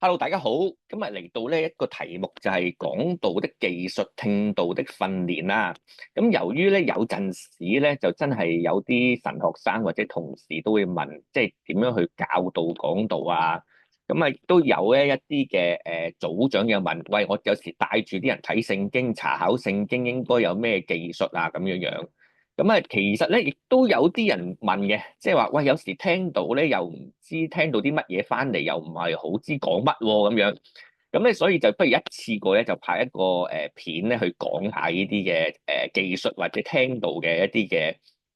Hello，大家好。今日嚟到呢一個題目就係講道的技術、聽道的訓練啦。咁由於咧有陣時咧就真係有啲神學生或者同事都會問，即係點樣去教導講道啊？咁啊都有咧一啲嘅組長嘅問，喂，我有時帶住啲人睇聖經、查考聖經應該有咩技術啊？咁樣樣。咁啊，其實咧亦都有啲人問嘅，即係話喂，有時聽到咧又唔知聽到啲乜嘢翻嚟，又唔係好知講乜喎咁樣。咁咧，所以就不如一次過咧就拍一個片咧去講下呢啲嘅技術或者聽到嘅一啲嘅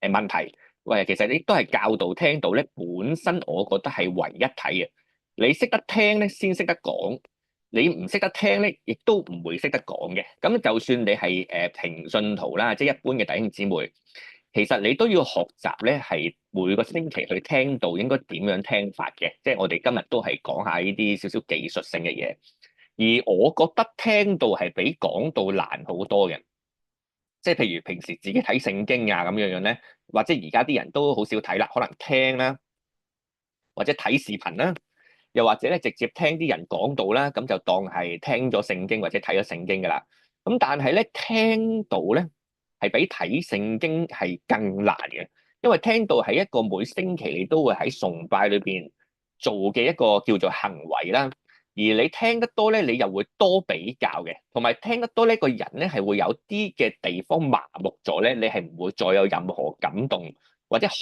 問題。喂，其實呢都係教導聽道咧，本身我覺得係為一體嘅。你識得聽咧，先識得講。你唔識得聽咧，亦都唔會識得講嘅。咁就算你係平信徒啦，即係一般嘅弟兄姊妹，其實你都要學習咧，係每個星期去聽道應該點樣聽法嘅。即係我哋今日都係講下呢啲少少技術性嘅嘢。而我覺得聽道係比講道難好多嘅。即係譬如平時自己睇聖經啊咁樣樣咧，或者而家啲人都好少睇啦，可能聽啦，或者睇視頻啦。又或者咧直接聽啲人講道啦，咁就當係聽咗聖經或者睇咗聖經噶啦。咁但係咧聽道咧係比睇聖經係更難嘅，因為聽道係一個每星期你都會喺崇拜裏邊做嘅一個叫做行為啦。而你聽得多咧，你又會多比較嘅，同埋聽得多呢個人咧係會有啲嘅地方麻木咗咧，你係唔會再有任何感動，或者好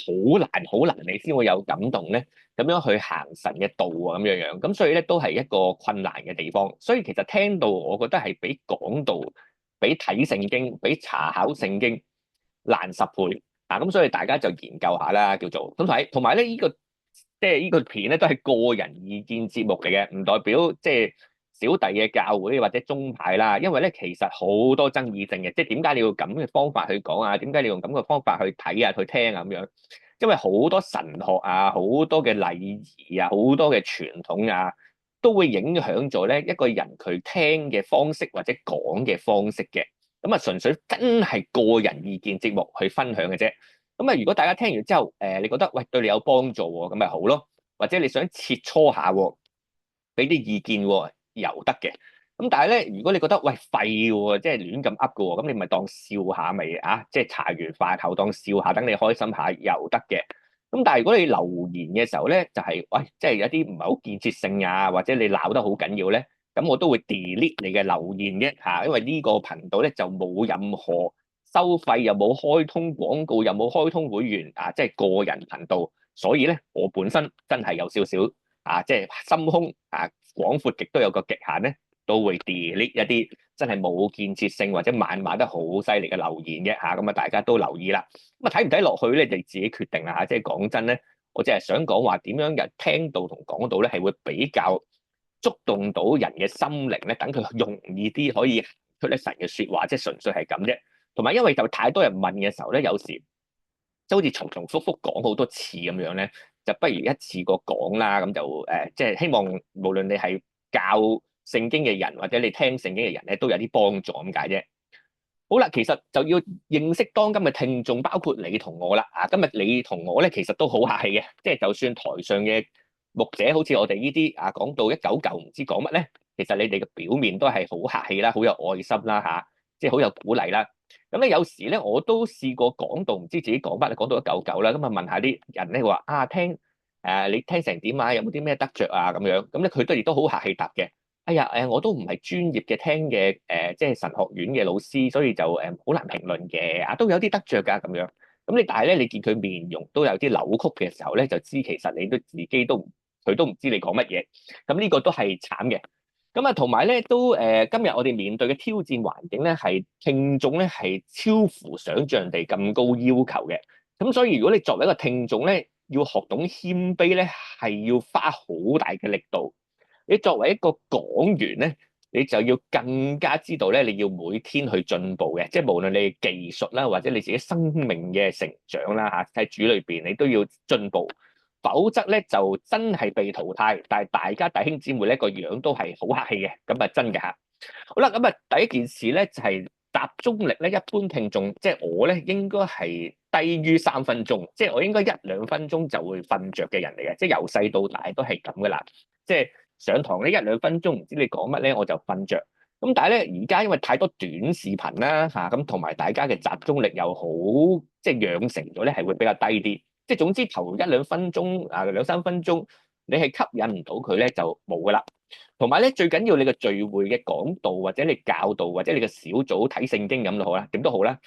難你先會有感動咧。咁樣去行神嘅道啊，咁樣樣，咁所以咧都係一個困難嘅地方。所以其實聽道，我覺得係比講道、比睇聖經、比查考聖經難10倍啊！咁所以大家就研究下啦，叫做咁睇。同埋咧，呢個片咧都係個人意見節目嚟嘅，唔代表即係小弟嘅教會或者宗派啦。因為咧其實好多爭議性嘅，即係點解你要咁嘅方法去講啊？點解你用咁嘅方法去睇啊、去聽啊咁樣？因為好多神學啊、好多嘅禮儀啊、好多嘅傳統啊，都會影響咗咧一個人佢聽嘅方式或者講嘅方式嘅。咁啊，純粹真係個人意見節目去分享嘅啫。咁啊，如果大家聽完之後，你覺得喂對你有幫助喎，咁咪好咯。或者你想切磋下喎，俾啲意見喎，由得嘅。咁但係咧，如果你覺得喂廢喎，即係亂咁噏嘅喎，咁你咪當笑下咪啊，即係茶餘飯後當笑下，等你開心下又得嘅。咁但係如果你留言嘅時候咧，就係喂，即係有啲唔係好建設性啊，或者你鬧得好緊要咧，咁我都會 delete 你嘅留言嘅嚇，因為呢個頻道咧就冇任何收費，又冇開通廣告，又冇開通會員啊，即係個人頻道，所以咧我本身真係有少少即係心胸廣闊極都有個極限咧。都會 delete 一啲真係冇建設性或者謾罵得好犀利嘅留言嘅嚇，咁啊大家都留意啦。咁啊睇唔睇落去咧，就自己決定啦嚇。即係講真咧，我淨係想講話點樣人聽到同講到咧，係會比較觸動到人嘅心靈咧，等佢容易啲可以出一神嘅説話，即係純粹係咁啫。同埋因為就太多人問嘅時候咧，有時即係好似重重複複講好多次咁樣咧，就不如一次過講啦。咁就即係希望無論你係教聖經嘅人或者你聽聖經嘅人咧，都有啲幫助咁解啫。好啦，其實就要認識當今嘅聽眾，包括你同我啦。今日你同我咧，其實都好客氣嘅，即係就算台上嘅牧者，好似我哋呢啲講到一九九唔知講乜咧，其實你哋嘅表面都係好客氣啦，好有愛心啦即係好有鼓勵啦。咁咧有時咧，我都試過講到唔知自己講乜，講到一九九啦，咁啊問下啲人咧話聽你聽成點啊？有冇啲咩得着啊？咁樣咁咧，佢都亦都好客氣答嘅。哎呀，我都唔係專業嘅聽嘅，即係神學院嘅老師，所以就好難評論嘅，都有啲得着㗎咁樣。咁你但係咧，你見佢面容都有啲扭曲嘅時候咧，就知其實你都自己都佢都唔知你講乜嘢。咁呢個都係慘嘅。咁啊，同埋咧都今日我哋面對嘅挑戰環境咧，係聽眾咧係超乎想像地咁高要求嘅。咁所以如果你作為一個聽眾咧，要學懂謙卑咧，係要花好大嘅力度。你作為一個講員咧，你就要更加知道咧，你要每天去進步嘅，即係無論你嘅技術啦，或者你自己生命嘅成長啦喺主裏邊，你都要進步，否則咧就真係被淘汰。但係大家弟兄姊妹咧個樣都係好客氣嘅，咁啊真嘅嚇。好啦，咁啊第一件事咧就係集中力咧，一般聽眾即係我咧應該係低於3分鐘，即係我應該1-2分鐘就會瞓着嘅人嚟嘅，即係由細到大都係咁噶啦，即係。上堂咧一兩分鐘，唔知你講乜咧，我就瞓着。咁但係咧，而家因為太多短視頻啦嚇，咁同埋大家嘅集中力又好，即係養成咗咧係會比較低啲。即係總之頭一兩分鐘啊兩三分鐘，你係吸引唔到佢咧就冇噶啦。同埋咧最緊要你嘅聚會嘅講道或者你教導或者你嘅小組睇聖經咁都好啦，點都好啦。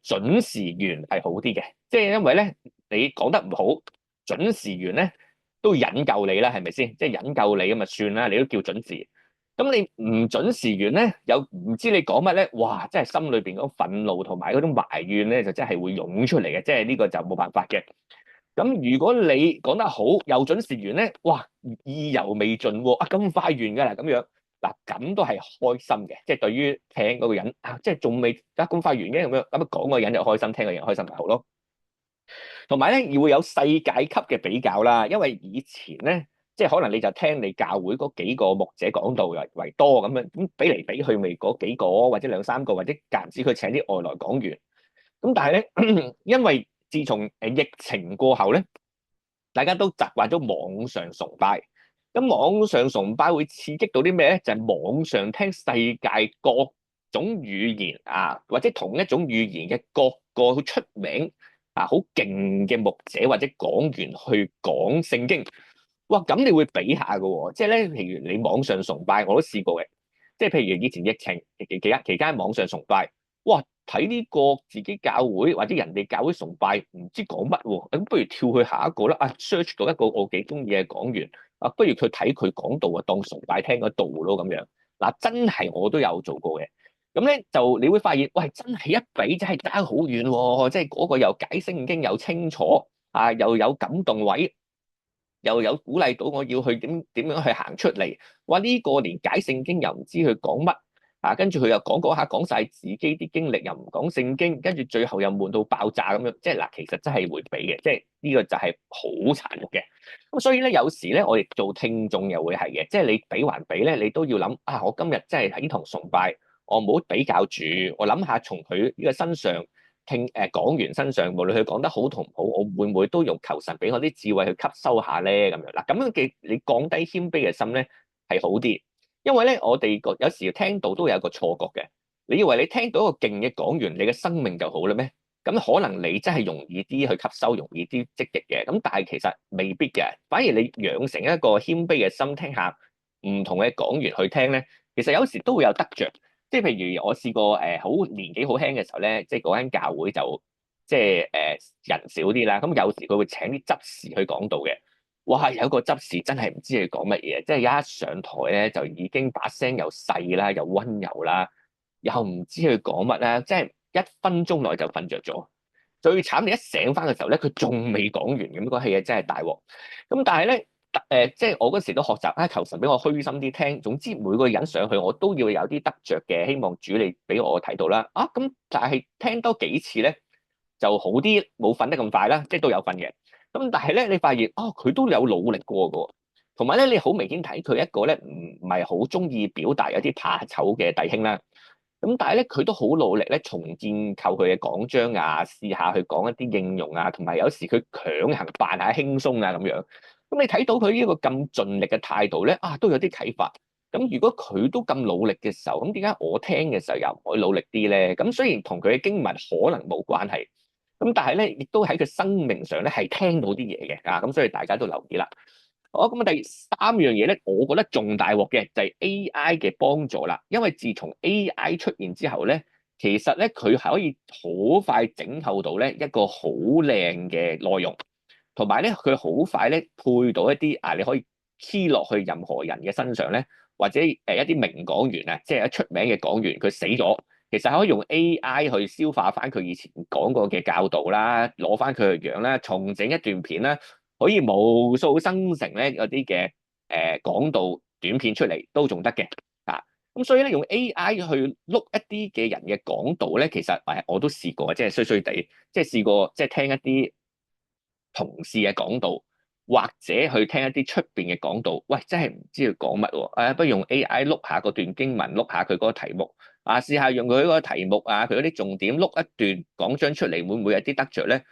準時完係好啲嘅，即係因為咧你講得唔好，準時完咧都引咎你啦，係咪先？即係引咎你咁咪算啦，你都叫準時。咁你唔準時完咧，又唔知你講乜咧，哇！真係心裏邊嗰種憤怒同埋嗰種埋怨咧，就真係會湧出嚟嘅，即係呢個就冇辦法嘅。咁如果你講得好，又準時完咧，哇！意猶未盡喎，啊咁快完㗎啦，咁樣嗱，咁都係開心嘅，即係對於聽嗰個人啊，即係仲未啊咁快完嘅咁樣，咁講個人就開心，聽個人開心咪好咯。同埋咧，要會有世界級嘅比較啦，因為以前咧，即係可能你就聽你教會嗰幾個牧者講道為多咁樣，咁比嚟比去咪嗰幾個或者兩三個，或者間唔時佢請啲外來講員。咁但係咧，因為自從疫情過後咧，大家都習慣咗網上崇拜。咁網上崇拜會刺激到啲咩咧？就係網上聽世界各種語言啊，或者同一種語言嘅各個好出名啊、好勁嘅牧者或者講員去講聖經。哇！咁你會比下嘅喎，即係咧，譬如你網上崇拜我都試過嘅，即係譬如以前疫情期間網上崇拜，哇！睇呢個自己教會或者人哋教會崇拜唔知講乜喎，咁不如跳去下一個啦。啊，search 到一個我幾中意嘅講員，啊，不如佢睇佢講道啊，當崇拜聽嗰道咯咁樣。嗱，真係我都有做過嘅。咁咧就你會發現，喂，真係一比真係爭好遠喎，即係嗰個又解聖經又清楚，啊，又有感動位。又有鼓勵到我要去點樣去行出嚟。哇！呢個連解聖經又唔知佢講乜啊，跟住佢又講下講晒自己啲經歷，又唔講聖經，跟住最後又悶到爆炸咁樣。即係嗱，其實真係會比嘅，即係呢個就係好殘酷嘅。咁所以咧，有時咧，我哋做聽眾又會係嘅，即係你比還比咧，你都要諗啊，我今日真係喺堂崇拜，我唔好比較住，我諗下從佢呢個身上。講員身上，無論佢講得好同唔好，我會唔會都用求神俾我啲智慧去吸收下咧？咁樣嗱，咁樣嘅你降低謙卑嘅心咧係好啲，因為咧我哋有時聽到都有一個錯覺嘅，你以為你聽到一個勁嘅講員，你嘅生命就好啦咩？咁可能你真係容易啲去吸收，容易啲積極嘅，咁但係其實未必嘅，反而你養成一個謙卑嘅心，聽下唔同嘅講員去聽咧，其實有時都會有得着。即係譬如我試過好年紀好輕嘅時候咧，即係嗰間教會就即係人少啲啦，咁有時佢會請啲執事去講道嘅。哇！有個執事真係唔知佢講乜嘢，即係一上台咧就已經把聲又細啦，又溫柔啦，又唔知佢講乜啦，即係一分鐘內就瞓着咗。最慘你一醒翻嘅時候咧，佢仲未講完，咁嗰戲嘢真係大鑊。咁但係咧。即係我嗰時都學習啊，求神俾我虛心啲聽。總之每個人上去我都要有啲得着嘅，希望主你俾我睇到啦。啊，咁但係聽多幾次咧就好啲，冇瞓得咁快啦，即係都有瞓嘅。咁但係咧，你發現哦，佢都有努力過嘅，同埋咧你好明顯睇佢一個咧唔係好中意表達，有啲怕醜嘅弟兄啦。咁但係咧，佢都好努力咧，重建構佢嘅講章啊，試下去講一啲應用啊，同埋有時佢強行扮下輕鬆啊咁樣。咁你睇到佢呢個咁盡力嘅態度咧，啊都有啲啟發。咁如果佢都咁努力嘅時候，咁點解我聽嘅時候又唔可以努力啲咧？咁雖然同佢嘅經文可能冇關係，咁但係咧，亦都喺佢生命上咧係聽到啲嘢嘅啊。咁所以大家都留意啦。好，咁啊，第三樣嘢咧，我覺得仲大鑊嘅就係 AI 嘅幫助啦。因為自從 AI 出現之後咧，其實咧佢係可以好快整構到咧一個好靚嘅內容，同埋咧佢好快咧配到一啲你可以 key 落去任何人嘅身上咧，或者一啲名講員啊，即係一出名嘅講員，佢死咗，其實可以用 AI 去消化翻佢以前講過嘅教導啦，攞翻佢嘅樣啦，重整一段片啦。可以無數生成咧嗰啲嘅講道短片出嚟都仲得嘅啊！咁所以咧用 AI 去碌一啲嘅人嘅講道咧，其實我都試過，即係衰衰地，即係試過即係聽一啲同事嘅講道，或者去聽一啲出邊嘅講道，喂，真係唔知佢講乜喎！不如用 AI 碌下嗰段經文，碌下佢嗰個題目啊，試下用佢嗰個題目啊，佢嗰啲重點碌一段講章出嚟，會唔會有啲得着咧？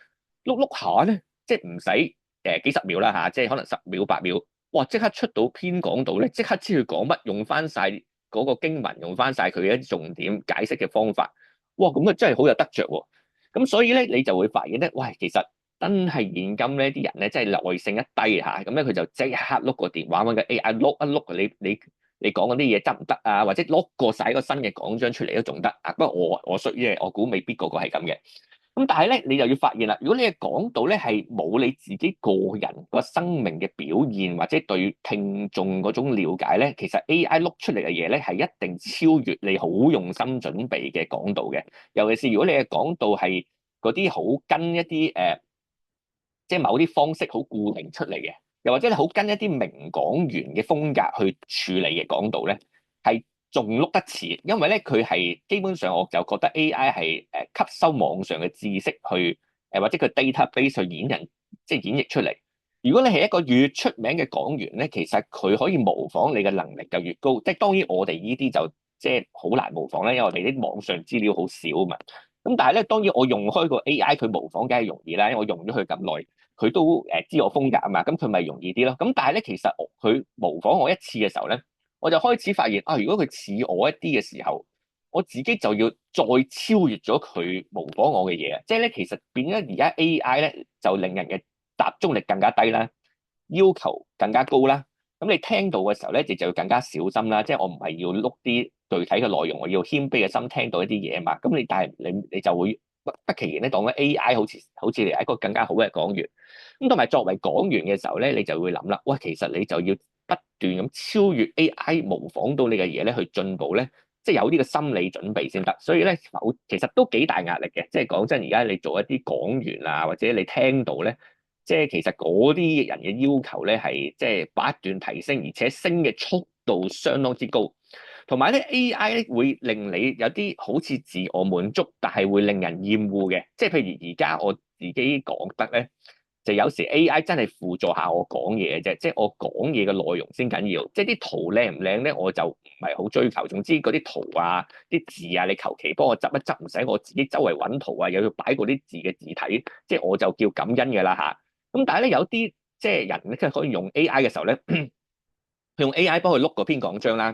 碌碌下咧，即係唔使幾十秒啦嚇，即係可能10秒8秒，哇！即刻出到篇講道咧，即刻知佢講乜，用翻晒嗰個經文，用翻晒佢嘅一啲重點解釋嘅方法。哇！咁啊真係好有得着喎。咁所以咧，你就會發現咧，喂，其實真係現今咧啲人咧，真係耐性一低嚇，咁咧佢就即刻碌個電話揾個 AI 碌一碌你講嗰啲嘢得唔得啊？或者碌過晒個新嘅講章出嚟都仲得啊。不過我屬於我估未必個個係咁嘅。咁但係咧，你就要發現啦，如果你係講到咧係冇你自己個人個生命嘅表現，或者對聽眾嗰種了解咧，其實 AI 碌出嚟嘅嘢咧係一定超越你好用心準備嘅講道嘅。尤其是如果你嘅講道係嗰啲好跟一啲即係某啲方式好固定出嚟嘅，又或者你好跟一啲名講員嘅風格去處理嘅講道咧，係仲碌得遲，因為咧佢係基本上我就覺得 AI 係吸收網上嘅知識去或者個 database 去即係演繹出嚟。如果你係一個越出名嘅講員咧，其實佢可以模仿你嘅能力就越高。即係當然我哋呢啲就即係好難模仿咧，因為我哋啲網上資料好少啊嘛。咁但係咧，當然我用開個 AI 佢模仿梗係容易啦，因為我用咗佢咁耐。佢都知我風格啊嘛，咁佢咪容易啲咯。咁但係咧，其實佢模仿我一次嘅時候咧，我就開始發現啊，如果佢似我一啲嘅時候，我自己就要再超越咗佢模仿我嘅嘢啊。即係咧，其實變咗而家 AI 咧，就令人嘅集中力更加低啦，要求更加高啦。咁你聽到嘅時候咧，你就要更加小心啦。即係我唔係要碌啲具體嘅內容，我要謙卑嘅心聽到一啲嘢嘛。咁但係你就會不其然咧，當緊 AI 好似你係一個更加好嘅講員。咁同埋作為講員嘅時候咧，你就會諗啦，喂，其實你就要不斷咁超越 AI 模仿到你嘅嘢咧，去進步咧，即係有呢個心理準備先得。所以咧，其實都幾大壓力嘅。即係講真，而家你做一啲講員啊，或者你聽到咧，即係其實嗰啲人嘅要求咧係即係不斷提升，而且升嘅速度相當之高。同埋咧，AI 咧會令你有啲好似自我滿足，但係會令人厭惡嘅。即係譬如而家我自己講得咧。就有時 AI 真係輔助下我講嘢嘅啫，即係我講嘢嘅內容先緊要，即係啲圖靚唔靚咧，我就唔係好追求。總之嗰啲圖啊、啲字啊，你求其幫我執一執，唔使我自己周圍揾圖啊，又要擺嗰啲字嘅字體，即係我就叫感恩嘅啦嚇。咁但係咧有啲即係人咧，即係可以用 AI 嘅時候咧，佢用 AI 幫佢碌嗰篇講章啦，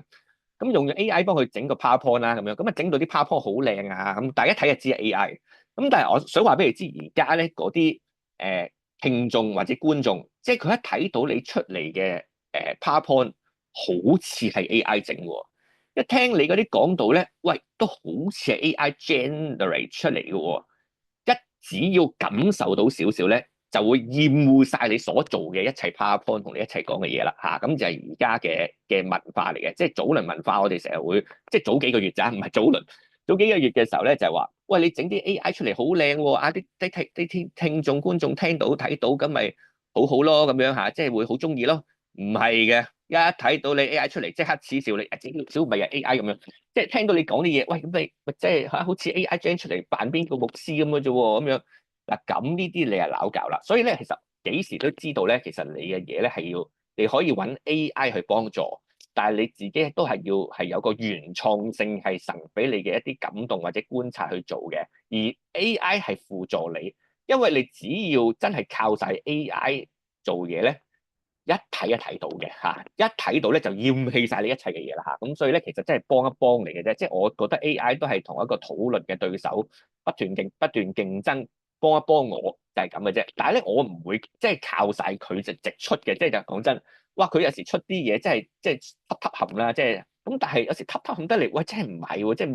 咁用咗 AI 幫佢整個 PowerPoint 啦，咁樣咁啊整到啲 PowerPoint 好靚啊，咁大家睇就知係 AI。咁但係我想話俾你知，而家咧嗰啲聽眾或者觀眾，即係佢一睇到你出嚟嘅PowerPoint 好似係 AI 整喎，一聽你嗰啲講道咧，喂都好似係 AI generate 出嚟嘅喎，一只要感受到少少咧，就會厭惡晒你所做嘅一切 PowerPoint 同你一齊講嘅嘢啦嚇，咁就係而家嘅文化嚟嘅，即係早輪文化，我哋成日會即係早幾個月咋，唔係早輪。早幾個月嘅時候咧，就係話，喂，你整啲 AI 出嚟好靚喎，啊啲聽眾觀眾聽到睇到，咁咪好好咯，咁樣嚇，即係會好中意咯。唔係嘅，一睇到你 AI 出嚟，即刻恥笑你，整小咪係 AI 咁樣，即係聽到你講啲嘢，喂，咁你咪即係嚇，好似 AI gen 出嚟扮邊個牧師咁嘅啫喎，咁樣嗱，咁呢啲你係鬧教啦。所以咧，其實幾時都知道咧，其實你嘅嘢咧係要你可以揾 AI 去幫助。但係你自己都係要係有個原創性，係神俾你嘅一啲感動或者觀察去做嘅，而 AI 係輔助你，因為你只要真係靠晒 AI 做嘢咧，一睇一睇到嘅嚇，一睇到咧就厭棄晒你一切嘅嘢啦嚇，咁所以咧其實真係幫一幫你嘅啫，即係我覺得 AI 都係同一個討論嘅對手，不斷競爭，幫一幫我就係咁嘅啫。但係咧我唔會即係靠晒佢就直出嘅，即係就講真。哇！佢有時出啲嘢真係即係揼揼冚啦，即係咁，但係有時揼揼冚得嚟，喂，真係唔係喎，即係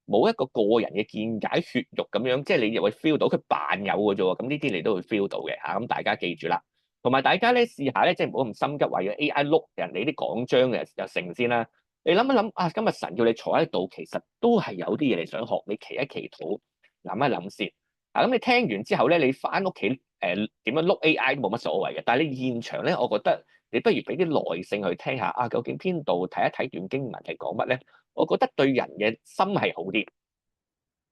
冇一個個人嘅見解血肉咁樣，即係你又會 feel 到佢扮有嘅啫喎，咁呢啲你都會 feel 到嘅嚇，咁大家記住啦。同埋大家咧試下咧，即係唔好咁心急，為咗 AI 碌人哋啲講章嘅又成先啦。你諗一諗啊，今日神叫你坐喺度，其實都係有啲嘢你想學，你祈一祈禱，諗一諗先。啊，咁你聽完之後咧，你翻屋企點樣碌 AI 都冇乜所謂嘅，但係你現場咧，我覺得。你不如俾啲耐性去聽下啊，究竟邊度睇一睇段經文係講乜咧？我覺得對人嘅心係好啲，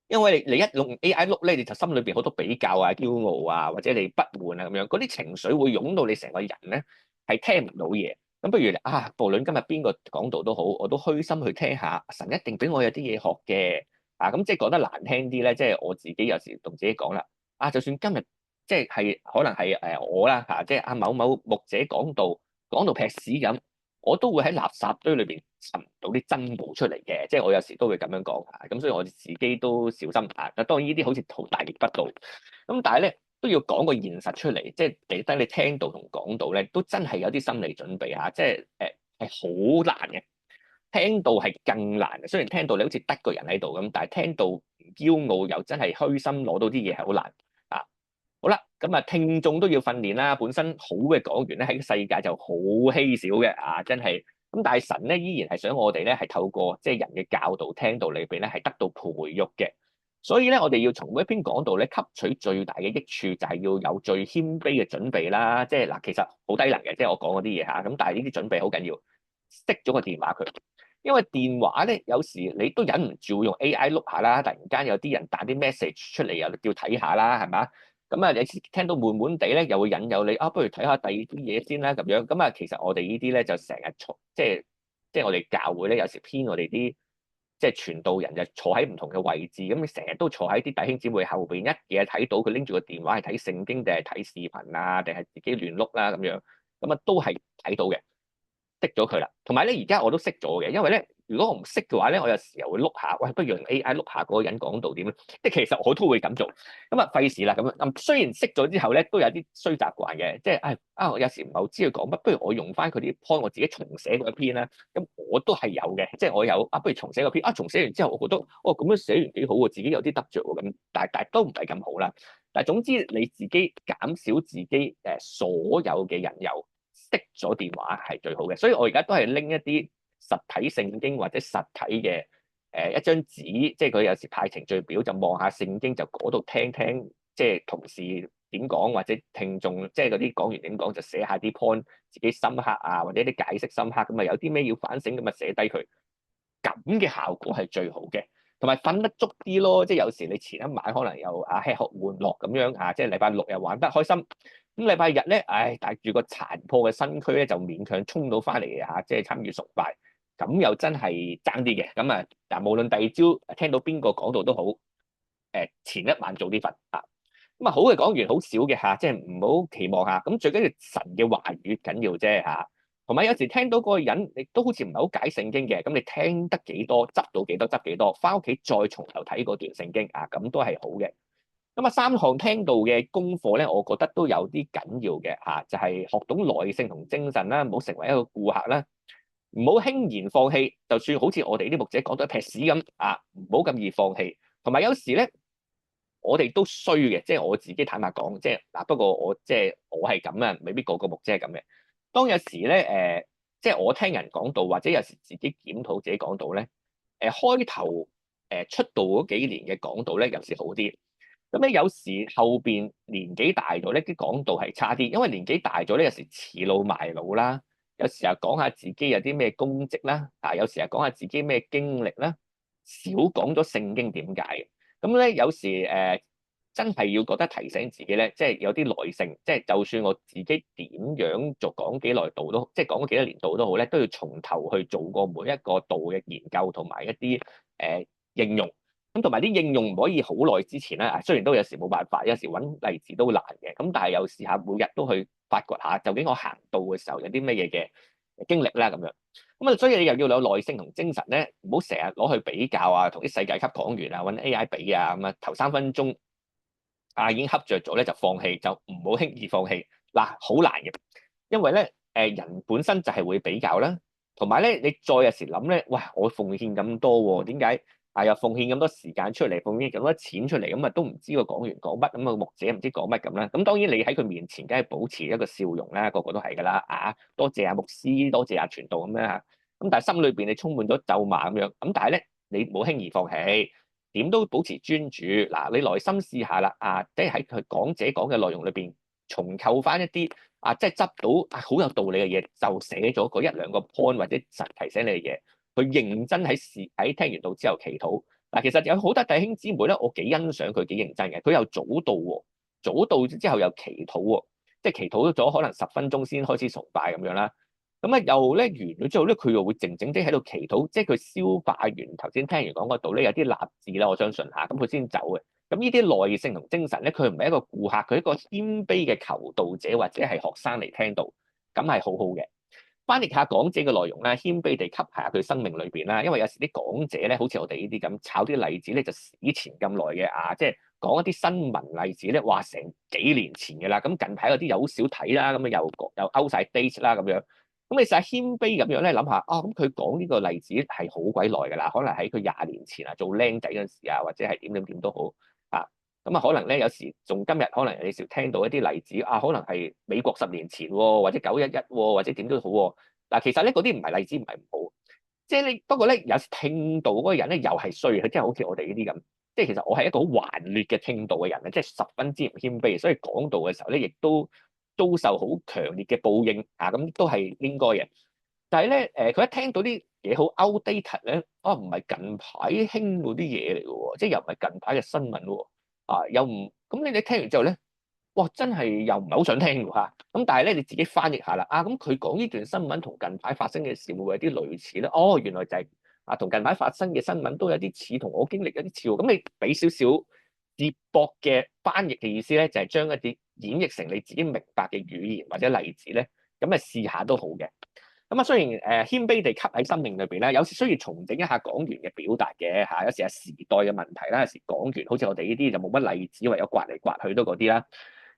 因為你一用 AI 碌咧，你就心裏邊好多比較啊、驕傲啊，或者你不滿啊咁樣，嗰啲情緒會湧到你成個人咧係聽唔到嘢。咁不如啊，無論今日邊個講道都好，我都虛心去聽下，神一定俾我有啲嘢學嘅啊。咁即係講得難聽啲咧，即係我自己有時同自己講啦。啊，就算今日即係可能係我啦嚇，即係某某牧者講道。講到劈屎咁，我都會喺垃圾堆裏邊尋到啲珍寶出嚟嘅，即係我有時都會咁樣講嚇，咁所以我自己都小心嚇。當然呢啲好似好大逆不道，咁但係咧都要講個現實出嚟，即係等你聽到同講到咧，都真係有啲心理準備嚇，即係係好難嘅。聽到係更難嘅，雖然聽到你好似得個人喺度咁，但係聽到唔驕傲又真係虛心攞到啲嘢係好難啊！好啦，咁啊聽眾都要訓練啦，本身好嘅講員咧喺世界就好稀少嘅啊，真係咁，但係神咧依然係想我哋咧係透過即係人嘅教導聽道裏邊咧係得到培育嘅，所以咧我哋要從每一篇講道咧吸取最大嘅益處，就係要有最謙卑嘅準備啦。即係嗱，其實好低能嘅，即係我講嗰啲嘢嚇，咁但係呢啲準備好緊要，熄咗個電話佢。因為電話咧，有時你都忍唔住會用 AI 碌下啦，突然間有啲人彈啲 message 出嚟，又要睇下啦，係嘛？咁啊，有時聽到悶悶地咧，又會引誘你啊，不如睇下第二啲嘢先啦，咁樣。咁啊，其實我哋呢啲咧就成日坐，即係我哋教會咧，有時編我哋啲即係傳道人就坐喺唔同嘅位置，咁你成日都坐喺啲弟兄姊妹後邊，一嘢睇到佢拎住個電話係睇聖經定係睇視頻啊，定係自己亂碌啦咁樣，咁啊都係睇到嘅。熄咗佢啦，同埋咧，而家我都熄咗嘅，因為咧，如果我唔熄嘅話咧，我有時候會碌下，喂，不如用 AI 碌下嗰個人講到點咧，即係其實我都會咁做，咁啊費事啦，咁樣咁雖然熄咗之後咧，都有啲衰習慣嘅，即係我有時唔係好知佢講乜，不如我用翻佢啲 point，我自己重寫嗰一篇啦，咁我都係有嘅，即係我有不如重寫個篇，重寫完之後，我覺得咁樣寫完幾好喎，自己有啲得着喎，咁但係都唔係咁好啦，但係總之你自己減少自己所有嘅引誘。熄咗電話係最好嘅，所以我而家都係拎一啲實體聖經或者實體嘅一張紙，即係佢有時派程序表就望下聖經，就嗰度聽聽，即係同事點講或者聽眾即係嗰啲講員點講，就寫下啲 point 自己深刻啊，或者啲解釋深刻咁啊，有啲咩要反省咁啊寫低佢，咁嘅效果係最好嘅。同埋瞓得足啲咯，即係有時你前一晚可能又吃喝玩樂咁樣即係禮拜六又玩得開心，咁禮拜日咧，帶住個殘破嘅身軀咧，就勉強衝到翻嚟即係參與崇拜，咁又真係爭啲嘅。咁啊，但無論第二朝聽到邊個講道都好，前一晚早啲瞓啊。咁啊，好嘅講員好少嘅即係唔好期望咁最緊要神嘅話語緊要啫同埋有時聽到嗰個人，你都好似唔係好解聖經嘅，咁你聽得幾多，執到幾多，執幾多，翻屋企再從頭睇嗰段聖經咁都係好嘅。咁3項聽道嘅功課咧，我覺得都有啲緊要嘅就係學懂耐性同精神啦，唔好成為一個顧客啦，唔好輕言放棄，就算好似我哋啲牧者講到一撇屎咁唔好咁易放棄。同埋有時咧，我哋都衰嘅，即係我自己坦白講，即係不過我即係我係咁啊，未必個個牧者係咁嘅。當有時咧，即係我聽人講道，或者有時自己檢討自己講道咧，開頭出道嗰幾年嘅講道咧，有時好啲。咁咧有時後邊年紀大咗咧，啲講道係差啲，因為年紀大咗咧，有時恃老賣老啦，有時候講下自己有啲咩功績啦，有時候講下自己咩經歷啦，少講咗聖經點解嘅。咁咧有時真係要覺得提醒自己咧，即係有啲耐性，即係就算我自己點樣做講幾耐道都，即係講咗幾多年道都好咧，都要從頭去做過每一個道嘅研究同埋一啲應用。咁同埋啲應用唔可以好耐之前咧，雖然都有時冇辦法，有時揾例子都難嘅。咁但係有時每日都去發掘下，究竟我行道嘅時候有啲乜嘢嘅經歷啦咁樣。咁所以你又要有耐性同精神咧，唔好成日攞去比較同啲世界級講員揾 AI 比咁頭3分鐘已經恰着咗咧就放棄，就唔好輕易放棄好難嘅，因為咧人本身就係會比較啦，同埋咧你再有時諗咧，哇我奉獻咁多喎，點解又奉獻咁多時間出嚟，奉獻咁多錢出嚟，咁都唔知個講員講乜，咁個牧者唔知講乜咁啦。咁當然你喺佢面前，梗係保持一個笑容啦，個個都係噶啦多謝牧師，多謝傳道咁樣咁但係心裏邊你充滿咗咒罵咁樣，咁但係咧你唔好輕易放棄。點都保持專注你內心試下啦即係喺佢講者講嘅內容裏邊重構翻一啲即係執到好有道理嘅嘢，就寫咗嗰1-2個 point 或者神提醒你嘅嘢，去認真喺聽完道之後祈禱其實有好多弟兄姊妹咧，我幾欣賞佢幾認真嘅，佢又早到喎，早到之後又祈禱喎，即係祈禱咗可能10分鐘先開始崇拜咁樣啦。咁又咧完咗之後咧，佢又會靜靜地喺度祈禱，即係佢消化完頭先聽完講嗰度咧，有啲立志啦，我相信咁佢先走嘅。咁呢啲耐性同精神咧，佢唔係一個顧客，佢係一個謙卑嘅求道者或者係學生嚟聽道，咁係好好嘅。翻譯下講者嘅內容啦，謙卑地吸下佢生命裏邊啦。因為有時啲講者咧，好似我哋呢啲咁炒啲例子咧，就以前咁耐嘅啊，即係講一啲新聞例子咧，話成幾年前嘅啦。咁近排嗰啲又好少睇啦，咁啊又 out 晒 date 啦咁樣。咁你實係謙卑咁樣咧，諗下啊，咁佢講呢個例子係好鬼耐㗎啦，可能喺佢廿年前啊做僆仔嗰陣時啊，或者係點點點都好啊。咁啊，可能咧有時仲今日可能有時聽到一啲例子啊，可能係美國10年前喎，或者911喎，或者點都好喎。嗱，其實咧嗰啲唔係例子，唔係唔好，即係你不過咧有時聽到嗰個人咧又係衰，佢真係好似我哋呢啲咁，即係其實我係一個好頑劣嘅聽道嘅人咧，即係十分之唔謙卑，所以講道嘅時候咧，亦都遭受好強烈嘅報應啊，咁都係應該嘅。但係咧佢一聽到啲嘢好 outdated 咧，啊唔係近排興嗰啲嘢嚟嘅喎，即係又唔係近排嘅新聞喎，啊又唔咁你聽完之後咧。哇！真係又唔係好想聽喎嚇，咁但係咧你自己翻譯下啦，啊咁佢講呢段新聞同近排發生嘅事會唔會有啲類似咧？哦，原來就係啊同近排發生嘅新聞都有啲似，同我經歷有啲似喎。咁你俾少少接駁嘅翻譯嘅意思咧，就係將一啲演繹成你自己明白嘅語言或者例子咧，咁啊試下都好嘅。咁啊，雖然謙卑地吸喺生命裏邊咧，有時需要重整一下講員嘅表達嘅嚇，有時係時代嘅問題啦，有時講員好似我哋呢啲就冇乜例子，唯有刮嚟刮去都嗰啲啦。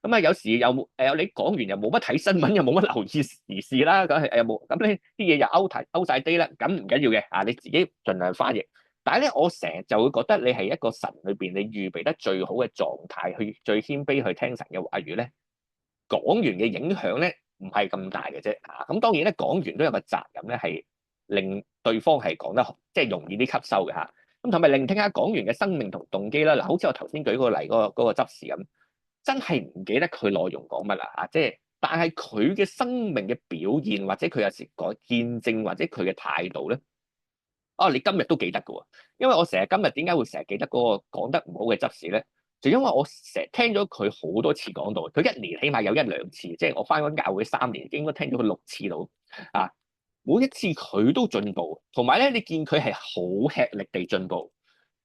咁啊，有時又你講完又冇乜睇新聞，又冇乜留意時事啦，咁係又冇咁咧啲嘢又 out 晒 day 啦，咁唔緊要嘅啊，你自己盡量翻譯。但係咧，我成日就會覺得你係一個神裏邊，你預備得最好嘅狀態，去最謙卑去聽神嘅話語咧，講完嘅影響咧唔係咁大嘅啫。啊，咁當然咧，講完都有個責任咧，係令對方係講得即係容易啲吸收嘅嚇。咁同埋聆聽下講完嘅生命同動機啦。嗱，好似我頭先舉個例嗰個執事咁。真係唔記得佢內容講乜啦嚇，即係但係佢嘅生命嘅表現，或者佢有時講見證，或者佢嘅態度咧，啊你今日都記得嘅喎，因為我成日今日點解會成日記得嗰個講得唔好嘅執事咧？就因為我成日聽咗佢好多次講道，佢一年起碼有1、2次，即係我翻緊教會3年，應該聽咗佢6次到啊，每一次佢都進步，同埋咧你見佢係好吃力地進步。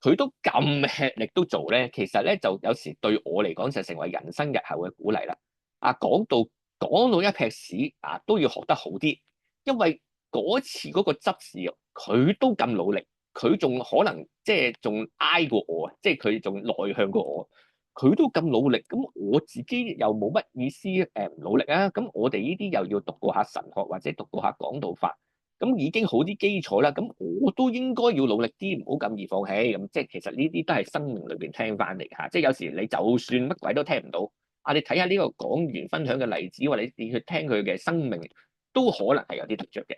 佢都咁吃力都做咧，其實咧就有時對我嚟講就成為人生日後嘅鼓勵啦。啊，講到一撇屎啊，都要學得好啲，因為嗰次嗰個執事佢都咁努力，佢仲可能即係仲挨過我啊，即係佢仲內向過我，佢都咁努力，咁我自己又冇乜意思唔努力啊。咁我哋呢啲又要讀過下神學或者讀過下講道法。咁已經好啲基礎啦，咁我都應該要努力啲，唔好咁易放棄。咁即係其實呢啲都係生命裏邊聽翻嚟嚇，即係有時你就算乜鬼都聽唔到，啊你睇下呢個講員分享嘅例子，或者你去聽佢嘅生命，都可能係有啲得着嘅。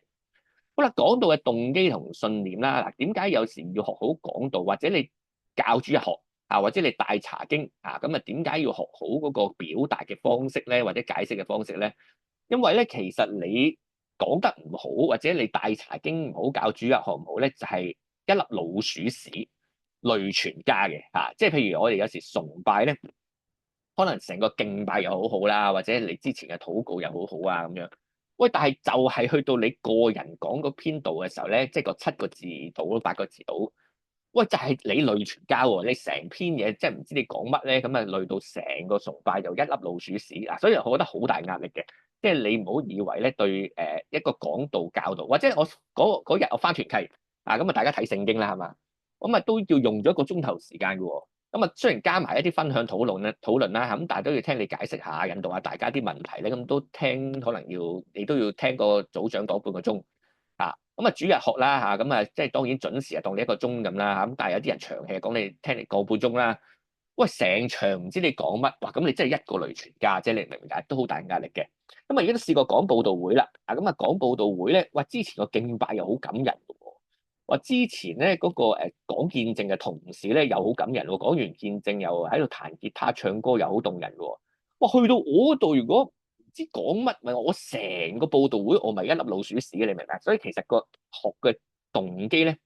好啦，講到嘅動機同信念啦，嗱點解有時要學好講道，或者你教主日學啊，或者你帶查經啊，咁啊點解要學好嗰個表達嘅方式咧，或者解釋嘅方式咧？因為咧，其實你講得唔好，或者你帶查經唔好，教主日學唔好咧，就係一粒老鼠屎累全家嘅嚇。即係譬如我哋有時崇拜咧，可能成個敬拜又好好啦，或者你之前嘅禱告又好好啊咁樣。喂，但係就係去到你個人講嗰篇道嘅時候咧，即係個7個字到8個字到，喂就係你累全家喎，你成篇嘢即係唔知你講乜咧，咁啊累到成個崇拜就一粒老鼠屎嗱，所以我覺得好大壓力嘅。即係你唔好以為咧對一個講道教導，或者我嗰日我翻團契啊，咁啊大家睇聖經啦係嘛，咁啊都要用咗1個鐘頭時間嘅喎。咁啊雖然加埋一啲分享討論啦，咁但係都要聽你解釋下，引導下大家啲問題咧，咁都聽可能你都要聽個組長講半個鐘啊。咁啊主日學啦嚇，咁啊即係當然準時啊當你1個鐘咁啦，咁但係有啲人長氣講你聽你個半鐘啦。喂，成場唔知你講乜，哇！咁你真係一個累全家啫，你明唔明解？都好大壓力嘅。咁啊，而家都試過講佈道會啦，啊咁啊講佈道會咧，哇！之前個敬拜又好感人嘅喎，哇！之前咧嗰個講見證嘅同事咧又好感人喎，講完見證又喺度彈吉他唱歌又好動人喎，哇！去到我嗰度如果唔知講乜，咪我成個佈道會我咪一粒老鼠屎，你明唔明？所以其實個學嘅動機咧。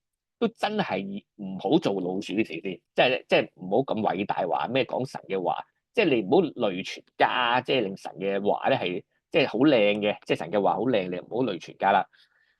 都真係唔好做老鼠嘅事先，即係唔好咁偉大話咩講神嘅話，即係你唔好累全家，即係令神嘅話咧係即係好靚嘅，即係神嘅話好靚，你唔好累全家啦。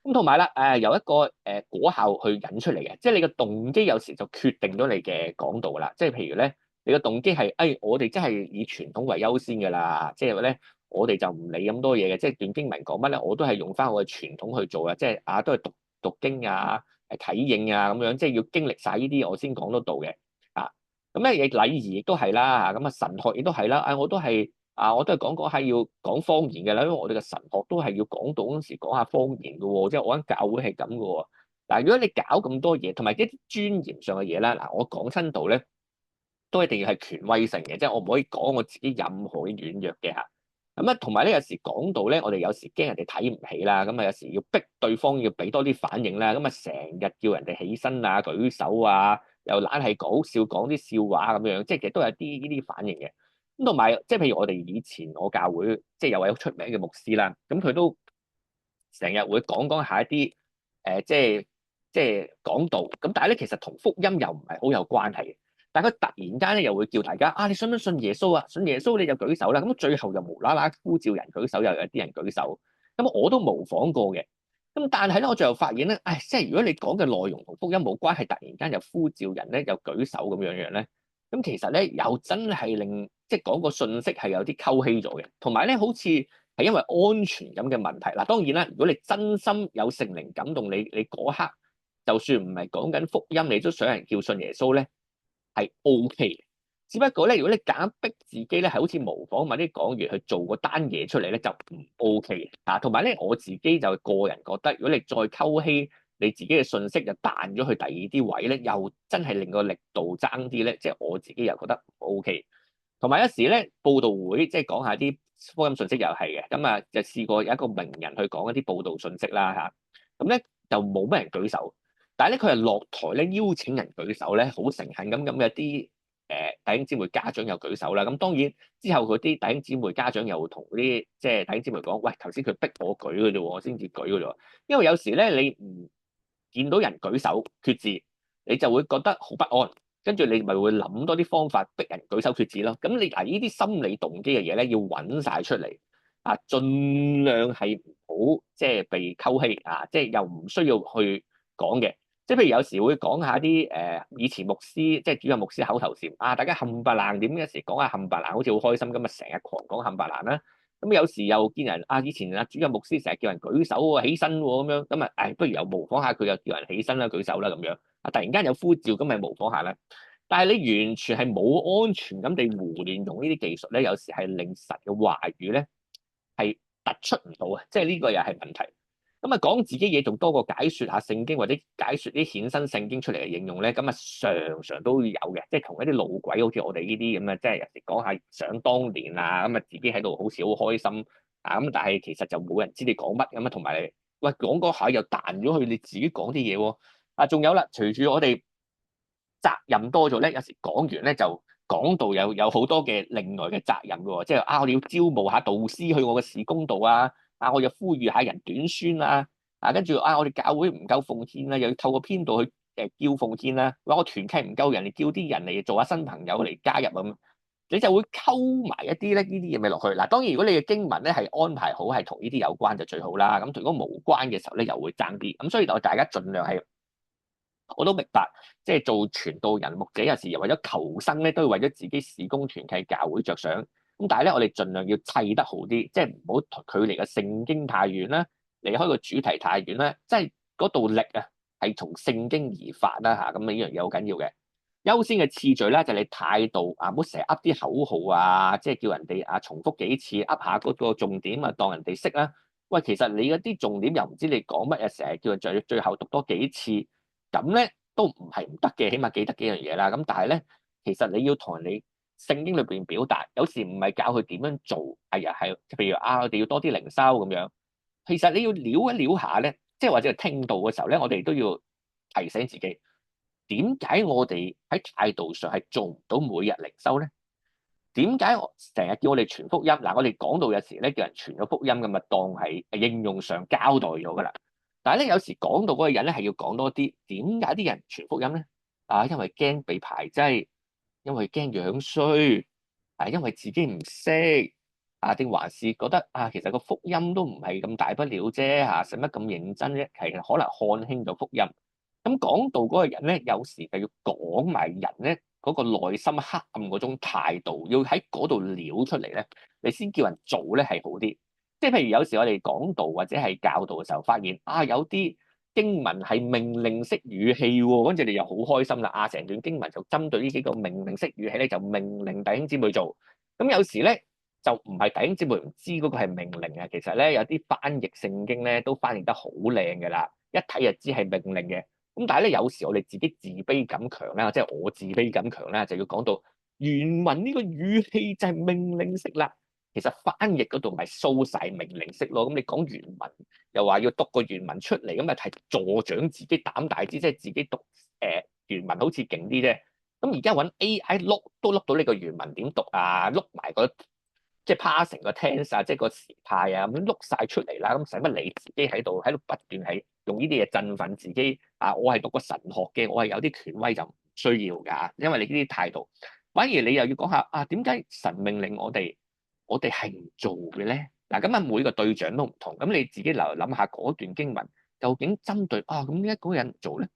咁同埋啦，由一個果效去引出嚟嘅，即係你嘅動機有時就決定咗你嘅講道啦。即係譬如咧，你嘅動機係我哋真係以傳統為優先㗎啦，即係咧我哋就唔理咁多嘢嘅，即係段經文講乜咧，我都係用翻我嘅傳統去做啊，即係都係讀經啊、啟應啊咁樣，即係要經歷晒呢啲我先講得到嘅啊。咁咧，禮儀亦都係啦，咁啊神學亦都係啦，我都係講下要講方言嘅啦，因為我哋嘅神學都係要講到嗰陣時講下方言嘅喎，即係我間教會係咁嘅喎。嗱，如果你搞咁多嘢，同埋一啲尊嚴上嘅嘢啦，嗱，我講親度咧，都一定要係權威性嘅，即係我唔可以講我自己任何嘅軟弱嘅嚇。咁啊，同埋咧有時講到咧，我哋有時驚人哋睇唔起啦，咁啊有時要逼對方要俾多啲反應啦，咁啊成日叫人哋起身啊、舉手啊，又懶係講笑講啲笑話咁樣，即係其實都有啲呢啲反應嘅。咁同埋即係譬如我哋以前我教會即係有位好出名嘅牧師啦，咁佢都成日會講下一啲即係講道，咁但係咧其實同福音又唔係好有關係嘅。但係佢突然間咧又會叫大家你信唔信耶穌啊？信耶穌你就舉手啦。咁最後又無啦啦呼召人舉手，又有啲人舉手。咁我都模仿過嘅。咁但係咧，我最後發現咧，即係如果你講嘅內容同福音冇關係，突然間又呼召人咧又舉手咁樣樣咧，咁其實咧又真係令即係講個信息係有啲溝稀咗嘅。同埋咧，好似係因為安全感嘅問題。嗱，當然啦，如果你真心有聖靈感動你，你嗰刻就算唔係講緊福音，你都想人叫信耶穌咧，係 OK 嘅。只不過咧，如果你夾硬逼自己咧，係好似模仿某啲講員去做嗰單嘢出嚟咧，就唔 OK 嘅嚇。同埋咧，我自己就個人覺得，如果你再溝稀你自己嘅信息，就彈咗去第二啲位咧，又真係令個力度爭啲咧，即係我自己又覺得唔 OK。同埋有時咧，報道會即係講下啲福音信息又係嘅，咁啊就試過有一個名人去講一啲報道信息啦嚇，咁咧就冇乜人舉手。但係咧，佢係落台咧邀請人舉手咧，好誠懇咁嘅啲弟兄姊妹家長又舉手啦。咁當然之後佢啲弟兄姊妹家長又同啲即係弟兄姊妹講：喂，頭先佢逼我舉嘅啫喎，我先至舉嘅啫喎。因為有時咧你唔見到人舉手決志，你就會覺得好不安，跟住你咪會諗多啲方法逼人舉手決志咯。咁你呢啲心理動機嘅嘢咧，要揾晒出嚟啊，盡量係唔好即係被溝稀啊，即係又唔需要去講嘅。即係譬如有時會講下啲以前牧師即係主任牧師口頭禪大家冚唪唥點，有時講下冚唪唥好似好開心咁啊，成日狂講冚唪唥啦。咁有時又見人以前主任牧師成日叫人舉手喎、起身喎咁樣，咁不如又模仿下佢又叫人起身啦、舉手啦咁樣。突然間有呼召，咁咪模仿下啦。但係你完全係冇安全感地胡亂用呢啲技術咧，有時係令神嘅話語咧係突出唔到啊！即係呢個又係問題。咁講自己嘢仲多過解説下聖經或者解説啲衍生聖經出嚟嘅應用咧，咁常常都有嘅，即係同一啲老鬼好似我哋呢啲咁即係有時講下想當年啊，咁自己喺度好似好開心咁，但係其實就冇人知你講乜咁同埋喂講嗰下又彈咗去你自己講啲嘢喎。仲有啦，隨住我哋責任多咗咧，有時講完咧就講到有好多嘅另外嘅責任嘅喎，即係我哋要招募下導師去我嘅事工度啊。我又呼籲下人短宣啊，跟住我哋教會唔夠奉獻啊，又要透過編導去叫奉獻啦。話我團契唔夠人，嚟叫啲人嚟做下新朋友嚟加入咁，你就會溝埋一啲咧呢啲嘢咪落去。嗱，當然如果你嘅經文咧係安排好係同呢啲有關就最好啦。咁如果無關嘅時候咧又會爭啲。咁所以就大家盡量係，我都明白，即係做傳道人牧者有時又為咗求生咧，都要為咗自己事工團契教會着想。咁但係咧，我哋盡量要砌得好啲，即係唔好距離個聖經太遠啦，離開個主題太遠啦，即係嗰度力係從聖經而發啦嚇。咁呢樣嘢好緊要嘅。優先嘅次序咧就係你態度唔好成日噏啲口號啊，即係叫人哋重複幾次噏下嗰個重點當人哋識啦。喂，其實你嗰啲重點又唔知你講乜成日叫人最後讀多幾次。咁咧都唔係唔得嘅，起碼記得幾樣嘢啦。咁但係咧，其實你要同人哋聖經裏邊表達，有時唔係教佢點樣做，係譬如我哋要多啲靈修咁樣。其實你要撩一撩下咧，即係或者係聽道嘅時候咧，我哋都要提醒自己，點解我哋喺態度上係做唔到每日靈修咧？點解我成日叫我哋傳福音？嗱，我哋講道有時咧叫人傳咗福音咁啊，當係應用上交代咗噶啦。但係咧，有時講到嗰個人咧係要講多啲。點解啲人傳福音咧？因為驚被排擠，因為驚樣衰，因為自己唔識定還是覺得其實個福音都唔係咁大不了啫使乜咁認真啫？其實可能看輕咗福音。咁講到嗰個人咧，有時就要講埋人咧嗰個內心黑暗嗰種態度，要喺嗰度撩出嚟咧，你先叫人做咧係好啲。即係譬如有時我哋講道或者係教導嘅時候，發現有啲經文係命令式語氣喎，跟住你又好開心啦。成段經文就針對呢幾個命令式語氣咧，就命令弟兄姊妹做。咁有時咧就唔係弟兄姊妹唔知嗰個係命令啊，其實咧有啲翻譯聖經咧都翻譯得好靚㗎啦，一睇就知係命令嘅。咁但係咧有時我哋自己自卑感強啦，即係我自卑感強啦，就要講到原文呢個語氣就係命令式啦。其實翻譯嗰度咪 show 晒命令式咯。咁你講原文又話要讀個原文出嚟，咁咪係助長自己膽大啲，即係自己讀原文好似勁啲啫。咁而家揾 AI 碌都碌到呢個原文點讀啊，碌埋個即係 passing 個 tense 啊，即係個時態啊，咁碌晒出嚟啦。咁使乜你自己喺度不斷係用呢啲嘢振奮自己啊？我係讀過神學嘅，我係有啲權威就唔需要㗎，因為你呢啲態度，反而你又要講下點解神命令我哋係唔做嘅咧？嗱，咁每個對象都唔同，咁你自己諗下嗰段經文究竟針對咁點解嗰個人做咧？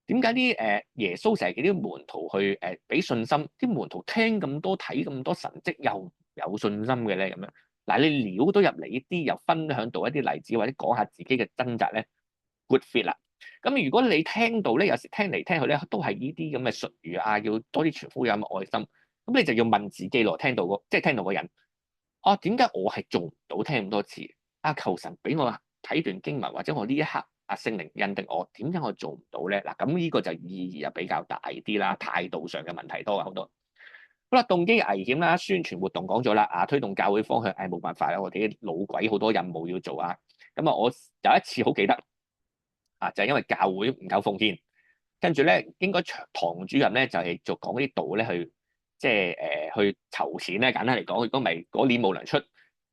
點解啲耶穌成日叫啲門徒去俾信心？啲門徒聽咁多睇咁多神蹟又唔有信心嘅咧？咁樣嗱，你撩到入嚟呢啲，又分享到一啲例子或者講下自己嘅掙扎咧 ，good fit 啦。咁如果你聽到咧，有時聽嚟聽去咧都係呢啲咁嘅術語要多啲傳福音嘅愛心，咁你就要問自己咯。聽到個人。點解我係做唔到聽咁多次？求神俾我睇段經文，或者我呢一刻聖靈印定我，點解我做唔到咧？嗱，咁呢個就意義又比較大啲啦，態度上嘅問題多好多。好啦，動機危險啦，宣傳活動講咗啦，推動教會方向，冇辦法啦，我哋啲老鬼好多任務要做啊。咁我有一次好記得就係因為教會唔夠奉獻，跟住咧應該堂主任咧就係做講啲道咧去。即係去籌錢咧，簡單嚟講，如果咪嗰年冇糧出，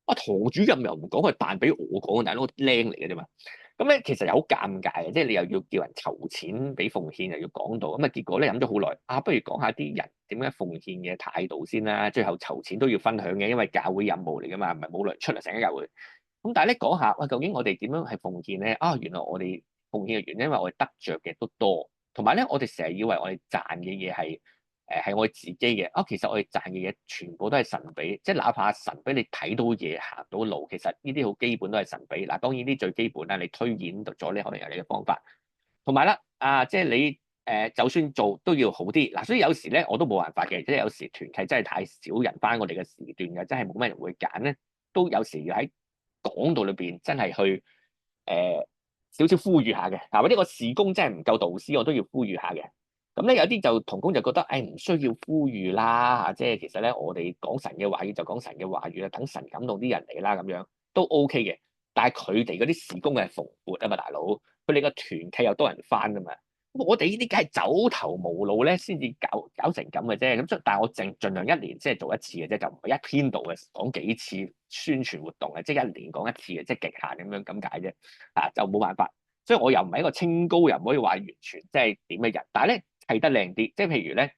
堂主任又唔講，佢彈俾我講，但係嗰個僆嚟嘅啫嘛。咁咧其實有好尷尬嘅，即係你又要叫人籌錢俾奉獻，又要講到，咁結果咧飲咗好耐，不如講下啲人點樣奉獻嘅態度先啦。最後籌錢都要分享嘅，因為教會任務嚟噶嘛，唔係冇糧出啊，成間教會。咁但係咧講下，究竟我哋點樣係奉獻咧？原來我哋奉獻嘅原因，因為我哋得着嘅都多，同埋咧我哋成日以為我哋賺嘅嘢係我自己嘅。其實我哋賺嘅嘢全部都係神俾，即係哪怕神俾你睇到嘢行到路，其實呢啲好基本都係神俾。嗱，當然啲最基本啦，你推演咗咧，可能有你嘅方法。同埋啦，即係你就算做都要好啲。嗱，所以有時咧我都冇辦法嘅，即係有時團契真係太少人翻我哋嘅時段嘅，真係冇咩人會揀咧，都有時要喺講道裏邊真係去少少呼籲下嘅。或者個事工真係唔夠導師，我都要呼籲下嘅。咁咧有啲就同工就覺得唔需要呼籲啦，即係其實咧我哋講神嘅話語就講神嘅話語啦，等神感動啲人嚟啦，咁樣都 OK 嘅。但係佢哋嗰啲事工係蓬勃啊嘛，大佬，佢哋個團契又多人翻噶嘛，我哋呢啲梗係走投無路咧，先至搞成咁嘅啫。咁但係我盡量一年即係做一次嘅啫，就唔係一篇度嘅講幾次宣傳活動嘅，即係一年講一次嘅，即係極限咁樣咁解啫。就冇辦法，所以我又唔係一個清高，又唔可以話完全即係點嘅人，但係咧。砌得靚啲，即係譬如咧，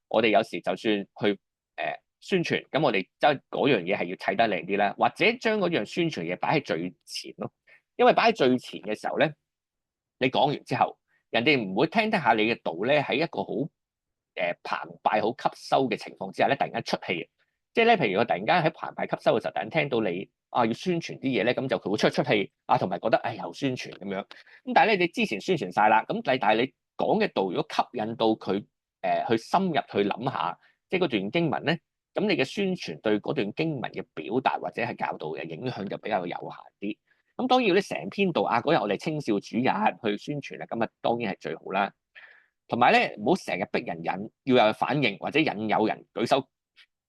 我哋有時就算去宣傳，咁我哋將嗰樣嘢係要砌得靚啲啦，或者將嗰樣宣傳嘢擺喺最前咯。因為擺喺最前嘅時候咧，你講完之後，人哋唔會聽得下你嘅道咧，喺一個好澎湃、好吸收嘅情況之下咧，突然間出氣。即係咧，譬如我突然間喺澎湃吸收嘅時候，突然聽到你要宣傳啲嘢咧，咁就佢會出氣同埋覺得又宣傳咁樣。咁但係咧，你之前宣傳晒啦，咁但係你講嘅道如果吸引到佢去深入去諗下，即係嗰段經文咧，咁你嘅宣傳對嗰段經文嘅表達或者係教導嘅影響就比較有限啲。咁當然你成篇道嗰日我哋青少主日去宣傳啦，咁當然係最好啦。同埋咧，唔好成日逼人引，要有反應或者引誘人舉手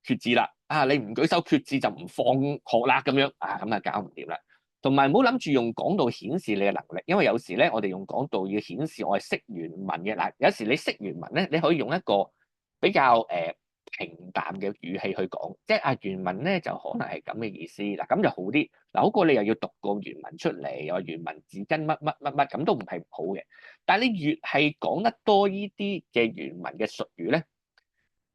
決志啦。你唔舉手決志就唔放學啦咁樣咁搞唔掂啦。同埋唔好諗住用講道顯示你嘅能力，因為有時咧我哋用講道要顯示我係識原文嘅。嗱，有時你識原文咧，你可以用一個比較平淡嘅語氣去講，即係原文咧就可能係咁嘅意思。嗱，咁就好啲。嗱，好過你又要讀個原文出嚟，又話原文字根乜乜乜乜，咁都唔係唔好嘅。但係你越係講得多呢啲嘅原文嘅術語咧，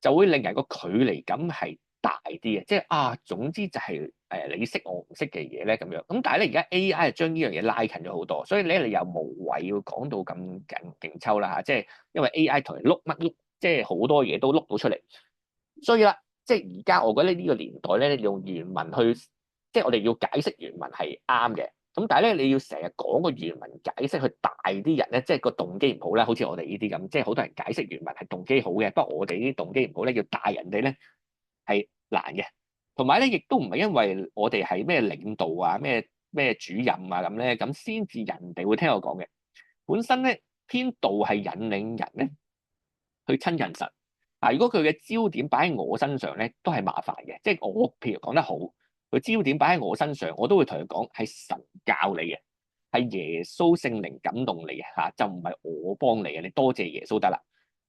就會令人個距離感係大啲嘅，即係總之就係你識我唔識嘅嘢咧咁樣。咁但係咧而家 AI 就將呢樣嘢拉近咗好多，所以咧你又無謂要講到咁勁抽啦嚇，即係因為 AI 同你碌乜碌，即係好多嘢都碌到出嚟。所以啦，即係而家我覺得呢個年代咧，你用原文去，即係我哋要解釋原文係啱嘅。咁但係咧，你要成日講個原文解釋去帶啲人咧，即係個動機唔好啦。好似我哋呢啲咁，即係好多人解釋原文係動機好嘅，不過我哋呢啲動機唔好咧，要帶人哋咧係難嘅。同埋咧，亦都唔係因為我哋係咩領導啊、咩主任啊咁咧，咁先至人哋會聽我講嘅。本身咧，篇道係引領人咧去親近神。嗱，如果佢嘅焦點擺喺我身上咧，都係麻煩嘅。即係我譬如講得好，佢焦點擺喺我身上，我都會同佢講係神教你嘅，係耶穌聖靈感動你嘅嚇，就唔係我幫你嘅。你多謝耶穌得啦。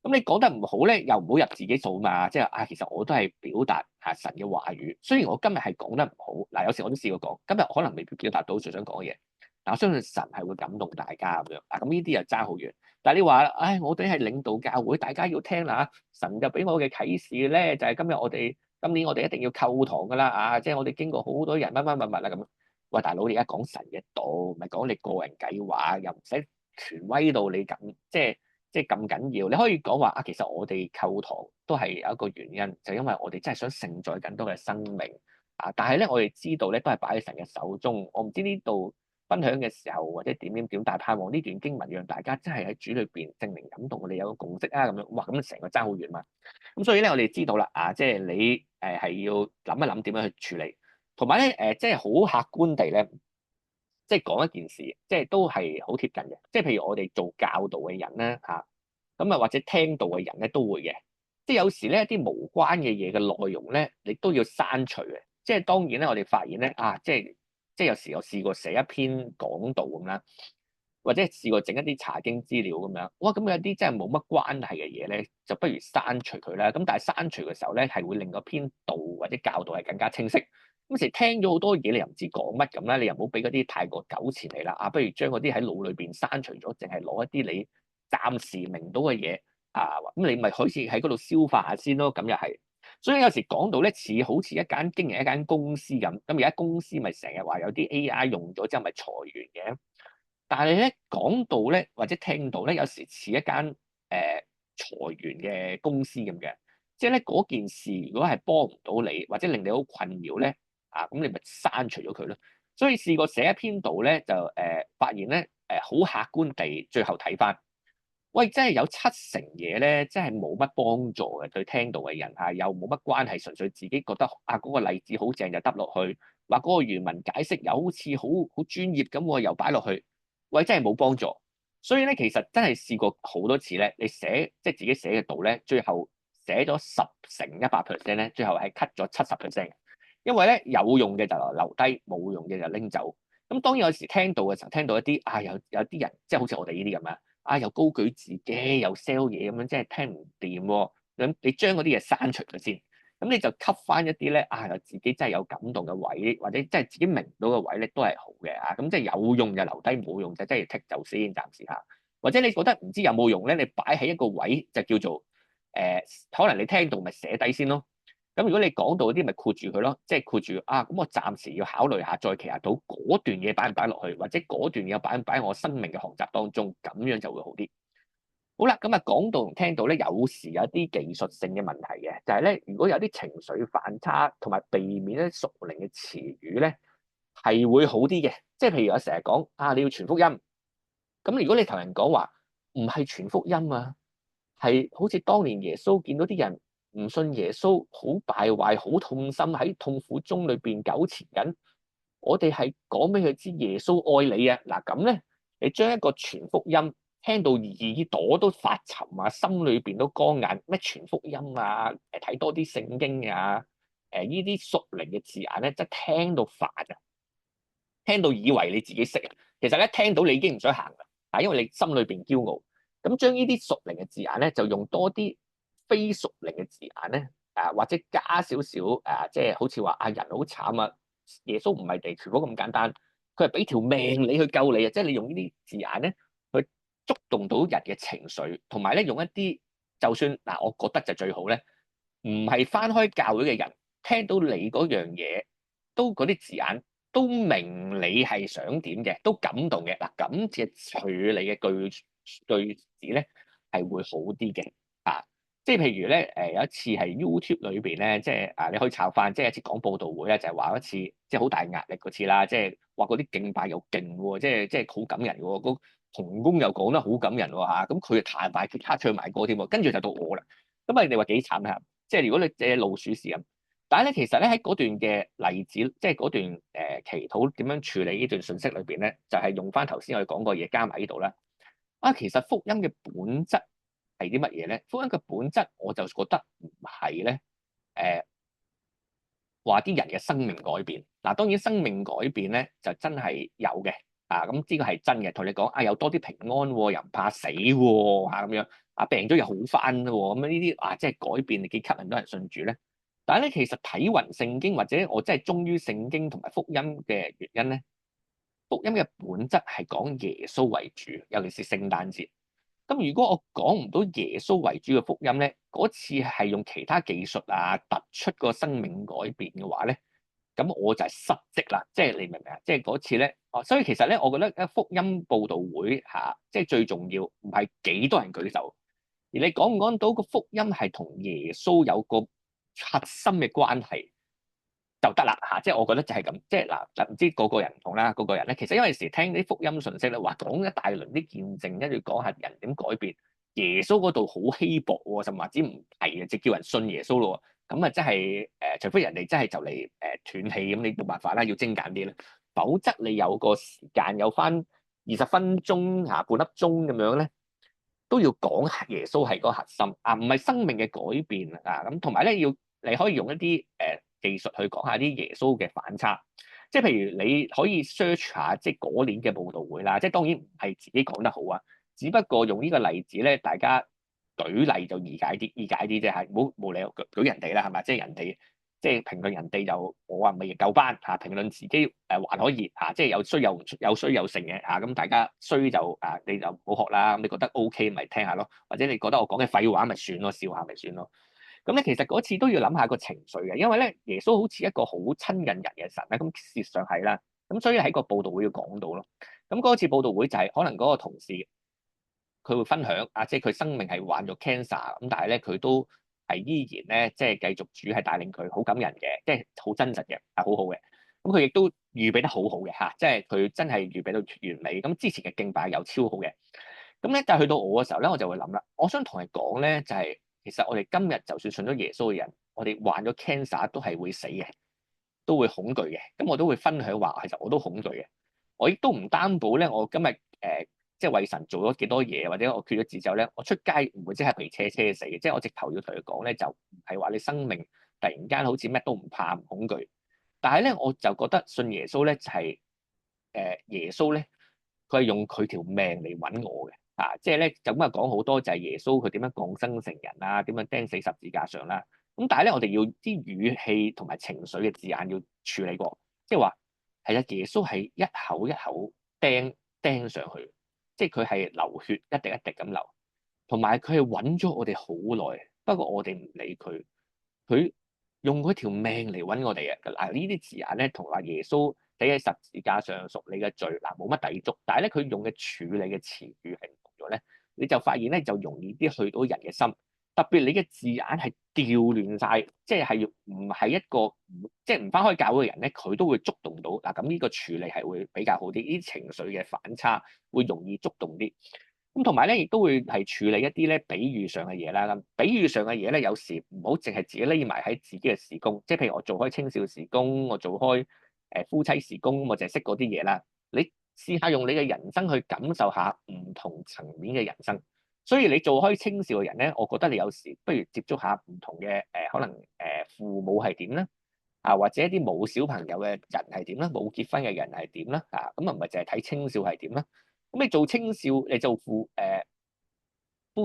咁你講得唔好咧，又唔好入自己數嘛。即係其實我都係表達神嘅話語。雖然我今日係講得唔好，嗱，有時我都試過講，今日可能未必表達到最想講嘅嘢。嗱，我相信神係會感動大家咁樣。咁呢啲又爭好遠。但係你話，我哋係領導教會，大家要聽啦。神就俾我嘅啟示咧，就係今年我哋一定要購堂噶啦。即係我哋經過好多人乜乜物物啦咁。喂，大佬，你而家講神嘅道，唔係講你個人計劃，又唔使權威到你咁，即係咁緊要。你可以講話其實我哋購堂都係有一個原因，就因為我哋真係想承載更多嘅生命但係咧，我哋知道咧都係擺喺神嘅手中。我唔知呢度分享嘅時候或者點點點，但係盼望呢段經文讓大家真係喺主裏邊聖靈感動，我哋有個共識咁樣。哇，咁成個爭好遠嘛。咁所以咧，我哋知道啦即係你係要諗一諗點樣去處理，同埋咧即係好客觀地咧，即係講一件事，即係都係好貼近嘅。即係譬如我哋做教導嘅人咧咁或者聽道嘅人咧都會嘅。即係有時咧一啲無關嘅嘢嘅內容咧，你都要刪除嘅。即係當然咧，我哋發現咧即係有時我試過寫一篇講道咁啦，或者試過整一啲查經資料咁樣，哇！咁有啲真係冇乜關係嘅嘢咧，就不如刪除佢啦。咁但係刪除嘅時候咧，係會令個篇道或者教導係更加清晰。咁時聽咗好多嘢，你又唔知講乜咁啦，你又唔好俾嗰啲太過糾纏你啦。不如將嗰啲喺腦裏邊刪除咗，淨係攞一啲你暫時明到嘅嘢咁你咪可以喺嗰度消化下先咯。咁又係。所以有時講到咧，好似一間經營一間公司咁。咁而家公司咪成日話有啲 AI 用咗之後咪裁員嘅。但係咧講到咧或者聽到咧，有時似一間裁員嘅公司咁嘅。即係咧嗰件事如果係幫唔到你或者令你好困擾咧咁你咪刪除咗佢咯。所以試過寫一篇道咧，就發現咧好客觀地最後睇翻。喂，真係有70%嘢咧，真係冇乜幫助嘅，對聽到嘅人又冇乜關係，純粹自己覺得嗰個例子好正就得落去，話嗰個原文解釋又好似好專業咁，我又擺落去，喂，真係冇幫助。所以咧，其實真係試過好多次咧，你寫即係自己寫嘅道咧，最後寫咗10%、100%咧，最後係 cut 咗70%，因為咧有用嘅就留低，冇用嘅就拎走。咁當然有時聽到嘅時候，聽到一啲有啲人即係好似我哋呢啲咁又高舉自己，又 sell 嘢咁樣，真係聽唔掂喎。咁你將嗰啲嘢刪除咗先，咁你就吸翻一啲咧自己真係有感動嘅位，或者真係自己明到嘅位咧，都係好嘅咁即係有用就留低，冇用就真係剔走先，暫時下。或者你覺得唔知有冇用咧，你擺喺一個位就叫做可能你聽到咪寫低先咯。咁如果你講到嗰啲咪括住佢咯，即係括住咁我暫時要考慮下，再企下到嗰段嘢擺唔擺落去，或者嗰段嘢擺唔擺喺我生命嘅學習當中，咁樣就會好啲。好啦，咁講到同聽到咧，有時有啲技術性嘅問題嘅，就係咧，如果有啲情緒反差，同埋避免咧屬靈嘅詞語咧，係會好啲嘅。即係譬如我成日講你要傳福音，咁如果你同人講話唔係傳福音係好似當年耶穌見到啲人唔信耶穌，好敗壞，好痛心喺痛苦中裏邊糾纏緊。我哋係講俾佢知耶穌愛你嗱咁咧，你將一個傳福音聽到耳朵都發沉心裏邊都乾眼，咩傳福音睇多啲聖經呢啲屬靈嘅字眼咧，真係聽到煩聽到以為你自己識其實咧聽到你已經唔想行啦因為你心裏邊驕傲。咁將呢啲屬靈嘅字眼咧，就用多啲非屬靈嘅字眼咧，或者加少少即係好似話人好慘耶穌唔係地全福咁簡單，佢係俾條命你去救你即係你用呢啲字眼咧，去觸動到人嘅情緒，同埋咧用一啲就算我覺得就最好咧，唔係返開教會嘅人聽到你嗰樣嘢，都嗰啲字眼都明你係想點嘅，都感動嘅感謝處理嘅句子咧係會好啲嘅即係譬如咧，有一次係 YouTube 裏邊咧，即係你可以炒翻，即係一次講佈道會咧，就係話一次即係好大壓力嗰次啦，即係話嗰啲敬拜又勁喎，即係好感人喎，個同工又講得好感人喎嚇，咁佢就彈埋吉他唱埋歌添喎，跟住就到我啦。咁啊，你哋話幾慘啊？即係如果你借老鼠屎咁，但係咧其實咧喺嗰段嘅例子，即係嗰段祈禱點樣處理呢段信息裏邊咧，就係用翻頭先我哋講過嘢加埋呢度啦。其實福音嘅本質係啲乜嘢咧？福音嘅本質我就覺得唔係咧，話啲人嘅生命改變。嗱，當然生命改變咧就真係有嘅，咁呢個係真嘅。同你講有多啲平安喎，又唔怕死喎，咁樣病咗又好翻喎，咁呢啲即係改變幾吸引到人信主咧。但係咧，其實睇勻聖經或者我真係忠於聖經同埋福音嘅原因咧，福音嘅本質係講耶穌為主，尤其是聖誕節。咁如果我講唔到耶穌為主嘅福音咧，嗰次係用其他技術突出個生命改變嘅話咧，咁我就係失職啦。即係你明唔明啊？即係嗰次咧，所以其實咧，我覺得福音佈道會即係最重要，唔係幾多人舉手，而你講唔講到個福音係同耶穌有個核心嘅關係就得啦即係我覺得就係咁，即係嗱，唔知個個人唔同啦，個個人咧，其實因為有時聽啲福音信息咧，話講一大輪啲見證，跟住講下人點改變，耶穌嗰度好稀薄喎，甚至唔係啊，直叫人信耶穌咯，咁真係除非人哋真係就嚟斷氣咁，你冇辦法啦，要精簡啲啦，否則你有個時間有翻20分鐘半粒鐘咁樣咧，都要講耶穌係個核心唔係生命嘅改變咁，同埋咧你可以用一啲技術去講下啲耶穌嘅反差，即係譬如你可以 search 下即係嗰年嘅佈道會啦，即係當然唔係自己講得好只不過用呢個例子咧，大家舉例就易解啲啫冇理由舉人哋啦，係咪？即係人哋即係評論人哋就我話未夠班評論自己還可以即係有衰有剩嘅咁大家衰就你就唔好學啦，咁你覺得 OK 咪聽下咯，或者你覺得我講嘅廢話咪算咯，笑下咪算咯。咁咧，其實嗰次都要諗下個情緒嘅，因為咧耶穌好似一個好親近人嘅神咧，咁事實上係啦。咁所以喺個佈道會要講到咯。咁嗰次佈道會就係可能嗰個同事佢會分享即係佢生命係患咗 cancer，咁但係咧佢都係依然咧即係繼續主係帶領佢，好感人嘅，即係好真實嘅，係好好嘅。咁佢亦都預備得好好嘅即係佢真係預備到完美。咁之前嘅敬拜又超好嘅。咁咧，但係去到我嘅時候咧，我就會諗啦，我想同你講咧，就係其實我哋今日就算信咗耶穌嘅人，我哋患咗 cancer 都係會死嘅，都會恐懼嘅。咁我都會分享話，其實我都恐懼嘅。我亦都唔擔保咧，我今日即係為神做咗幾多嘢，或者我決咗志之後咧，我出街唔會即係被車死嘅。即係我直頭要同佢講咧，就唔係話你生命突然間好似咩都唔怕唔恐懼。但係咧，我就覺得信耶穌咧就係耶穌咧，佢係用佢條命嚟揾我嘅。即係咧就咁講好多就係耶穌佢點樣降生成人啦，點樣釘死十字架上啦。咁但係咧，我哋要啲語氣同埋情緒嘅字眼要處理過，即係話係啊，耶穌係一口一口釘上去，即係佢係流血一滴一滴咁流，同埋佢係揾咗我哋好耐，不過我哋唔理佢，佢用佢條命嚟揾我哋啊！嗱，呢啲字眼咧同話耶穌死喺十字架上贖你嘅罪冇乜抵觸，但係咧佢用嘅處理嘅詞語係唔同咗咧，你就發現咧就容易啲去到人嘅心，特別你嘅字眼係調亂晒，即係唔係一個即係唔返開教會嘅人咧，佢都會觸動到嗱，咁呢個處理係會比較好啲，呢啲情緒嘅反差會容易觸動啲。咁同埋咧，亦都會係處理一啲咧比喻上嘅嘢啦。咁比喻上嘅嘢咧，有時唔好淨係自己匿埋喺自己嘅事工，即係譬如我做開青少事工，我做開夫妻事工，我就係識嗰啲嘢啦。你試下用你嘅人生去感受下唔同層面嘅人生。所以你做開青少嘅人咧，我覺得你有時不如接觸下唔同嘅可能父母係點咧或者一啲冇小朋友嘅人係點啦，冇結婚嘅人係點啦咁唔係淨係睇青少係點啦。咁你做青少，你做夫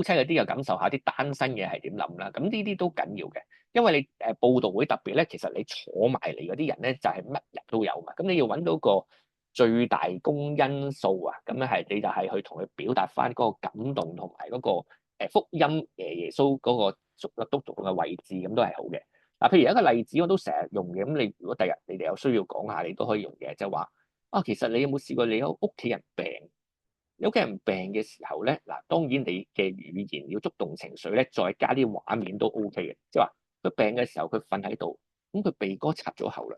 妻嗰啲又感受下啲單身嘅係點諗啦。咁呢啲都緊要嘅，因為你佈道會特別咧，其實你坐埋嚟嗰啲人咧就係乜人都有嘛。咁你要揾到個最大公因數咁咧你就係去同佢表達翻嗰個感動同埋嗰個福音耶穌嗰個督讀嘅位置，咁都係好嘅。譬如有一個例子我都成日用嘅，咁你如果第日你哋有需要講下，你都可以用嘅，就係話其實你有冇試過你屋企人病？有嘅人病嘅時候咧，嗱當然你嘅語言要觸動情緒咧，再加啲畫面都 OK 嘅。即係話佢病嘅時候，佢瞓喺度，咁佢鼻哥插咗喉啦，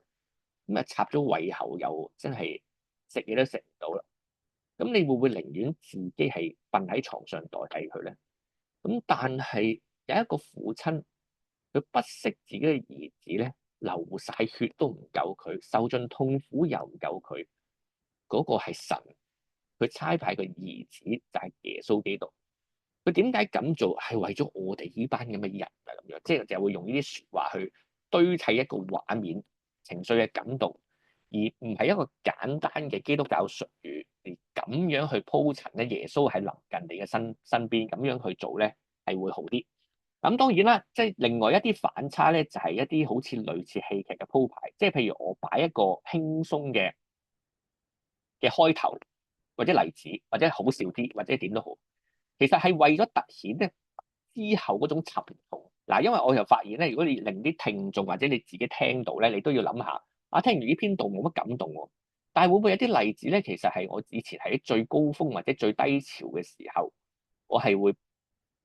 咁啊插咗胃喉又真係食嘢都食唔到啦。咁你會唔會寧願自己係瞓喺床上代替佢咧？咁但係有一個父親，佢不惜自己嘅兒子咧流晒血都唔夠佢，受盡痛苦又唔夠佢，嗰個係神，佢差派個兒子就係耶穌基督。佢點解咁做？係為咗我哋呢班咁嘅人啊，咁樣即係就會用呢啲説話去堆砌一個畫面、情緒嘅感動，而唔係一個簡單嘅基督教術語，而咁樣去鋪陳咧。耶穌喺臨近你嘅身邊，咁樣去做咧係會好啲。咁當然啦，即係另外一啲反差咧，就係一啲好似類似戲劇嘅鋪排，即係譬如我擺一個輕鬆嘅開頭，或者例子，或者好笑啲，或者點都好。其實係為咗突顯咧之後嗰種沉重。嗱，因為我又發現咧，如果你令啲聽眾或者你自己聽到咧，你都要諗下，啊聽完呢篇道冇乜感動喎，但係會唔會有啲例子咧？其實係我以前喺最高峰或者最低潮嘅時候，我係會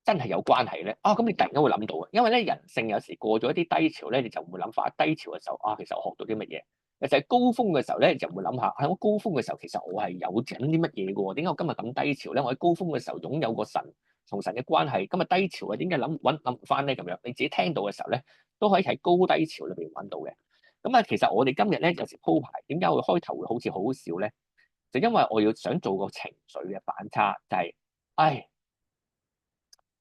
真係有關係咧。啊，咁你突然間會諗到啊，因為咧人性有時過咗一啲低潮咧，你就唔會諗法。低潮嘅時候啊，其實我學到啲乜嘢？就係高峰嘅時候咧，就會諗下喺我高峰嘅時候，其實我係有整啲乜嘢嘅喎？點解我今日咁低潮咧？我喺高峰嘅時候擁有個神同神嘅關係，今日低潮啊，點解諗唔翻咧？咁樣你自己聽到嘅時候咧，都可以喺高低潮裏邊揾到嘅。咁啊，其實我哋今日咧有時鋪排，點解會開頭會好似好好笑咧？就因為我要想做個情緒嘅反差，就係，唉，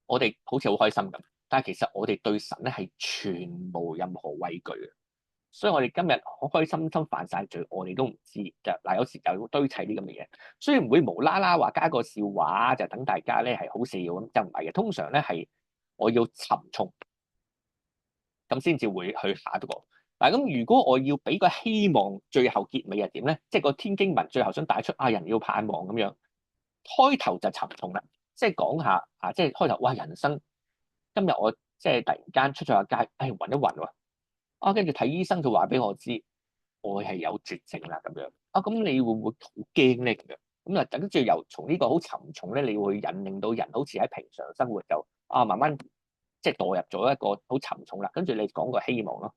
我哋好似好開心咁，但係其實我哋對神咧係全無任何畏懼嘅。所以我哋今日好開心心犯晒罪，我哋都唔知就嗱，有時就要堆砌啲咁嘅嘢，雖然唔會無啦啦話加個笑話，就等大家咧係好笑咁，就唔係嘅。通常咧係我要沉重咁先至會去下一個。嗱，咁如果我要俾個希望，最後結尾係點咧？即係個天經文最後想帶出啊，人要盼望咁樣，開頭就沉重啦，即係講下啊，即係開頭哇，人生今日我即係突然間出咗下街，唉，暈一暈喎。啊，跟住睇醫生，佢話俾我知，我係有絕症啦咁樣。啊，咁你會唔會好驚咧？咁樣咁啊，等住由從呢個好沉重咧，你會引領到人好似喺平常生活就啊，慢慢即係墮入咗一個好沉重啦。跟住你講個希望咯。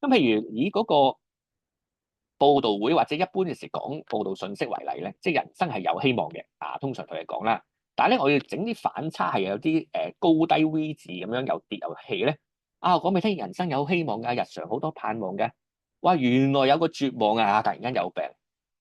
咁譬如以嗰個報道會或者一般嘅時講報道信息為例咧，即係人生係有希望嘅。啊，通常同你講啦，但係咧我要整啲反差係有啲高低 V 字咁樣又跌又起咧。啊，講俾你聽，人生有希望㗎，日常好多盼望嘅。哇，原來有個絕望啊！突然間有病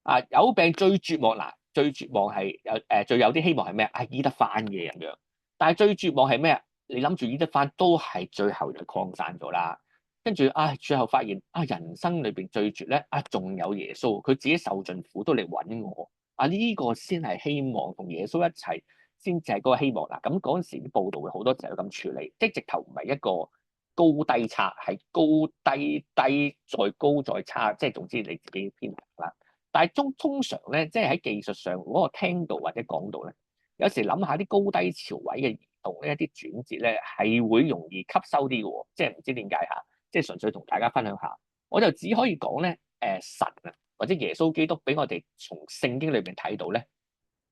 啊，有病最絕望嗱，最絕望係最有啲希望係咩啊？醫得翻嘅咁樣。但係最絕望係咩啊？你諗住醫得翻，都係最後就擴散咗啦。跟住啊，最後發現啊，人生裏邊最絕咧啊，仲有耶穌，佢自己受盡苦都嚟揾我啊！呢個先係希望，同耶穌一齊先至係嗰個希望嗱。咁嗰陣時啲報道會好多時候咁處理，即係直頭唔係一個高低差，係高低低再高再差，即係總之你自己編排啦。但係通常咧，即係喺技術上嗰個聽到或者講到咧，有時諗下啲高低潮位嘅移動呢，一啲轉折咧係會容易吸收啲嘅喎，即係唔知點解嚇。即係純粹同大家分享下，我就只可以講咧，神啊，或者耶穌基督俾我哋從聖經裏邊睇到咧，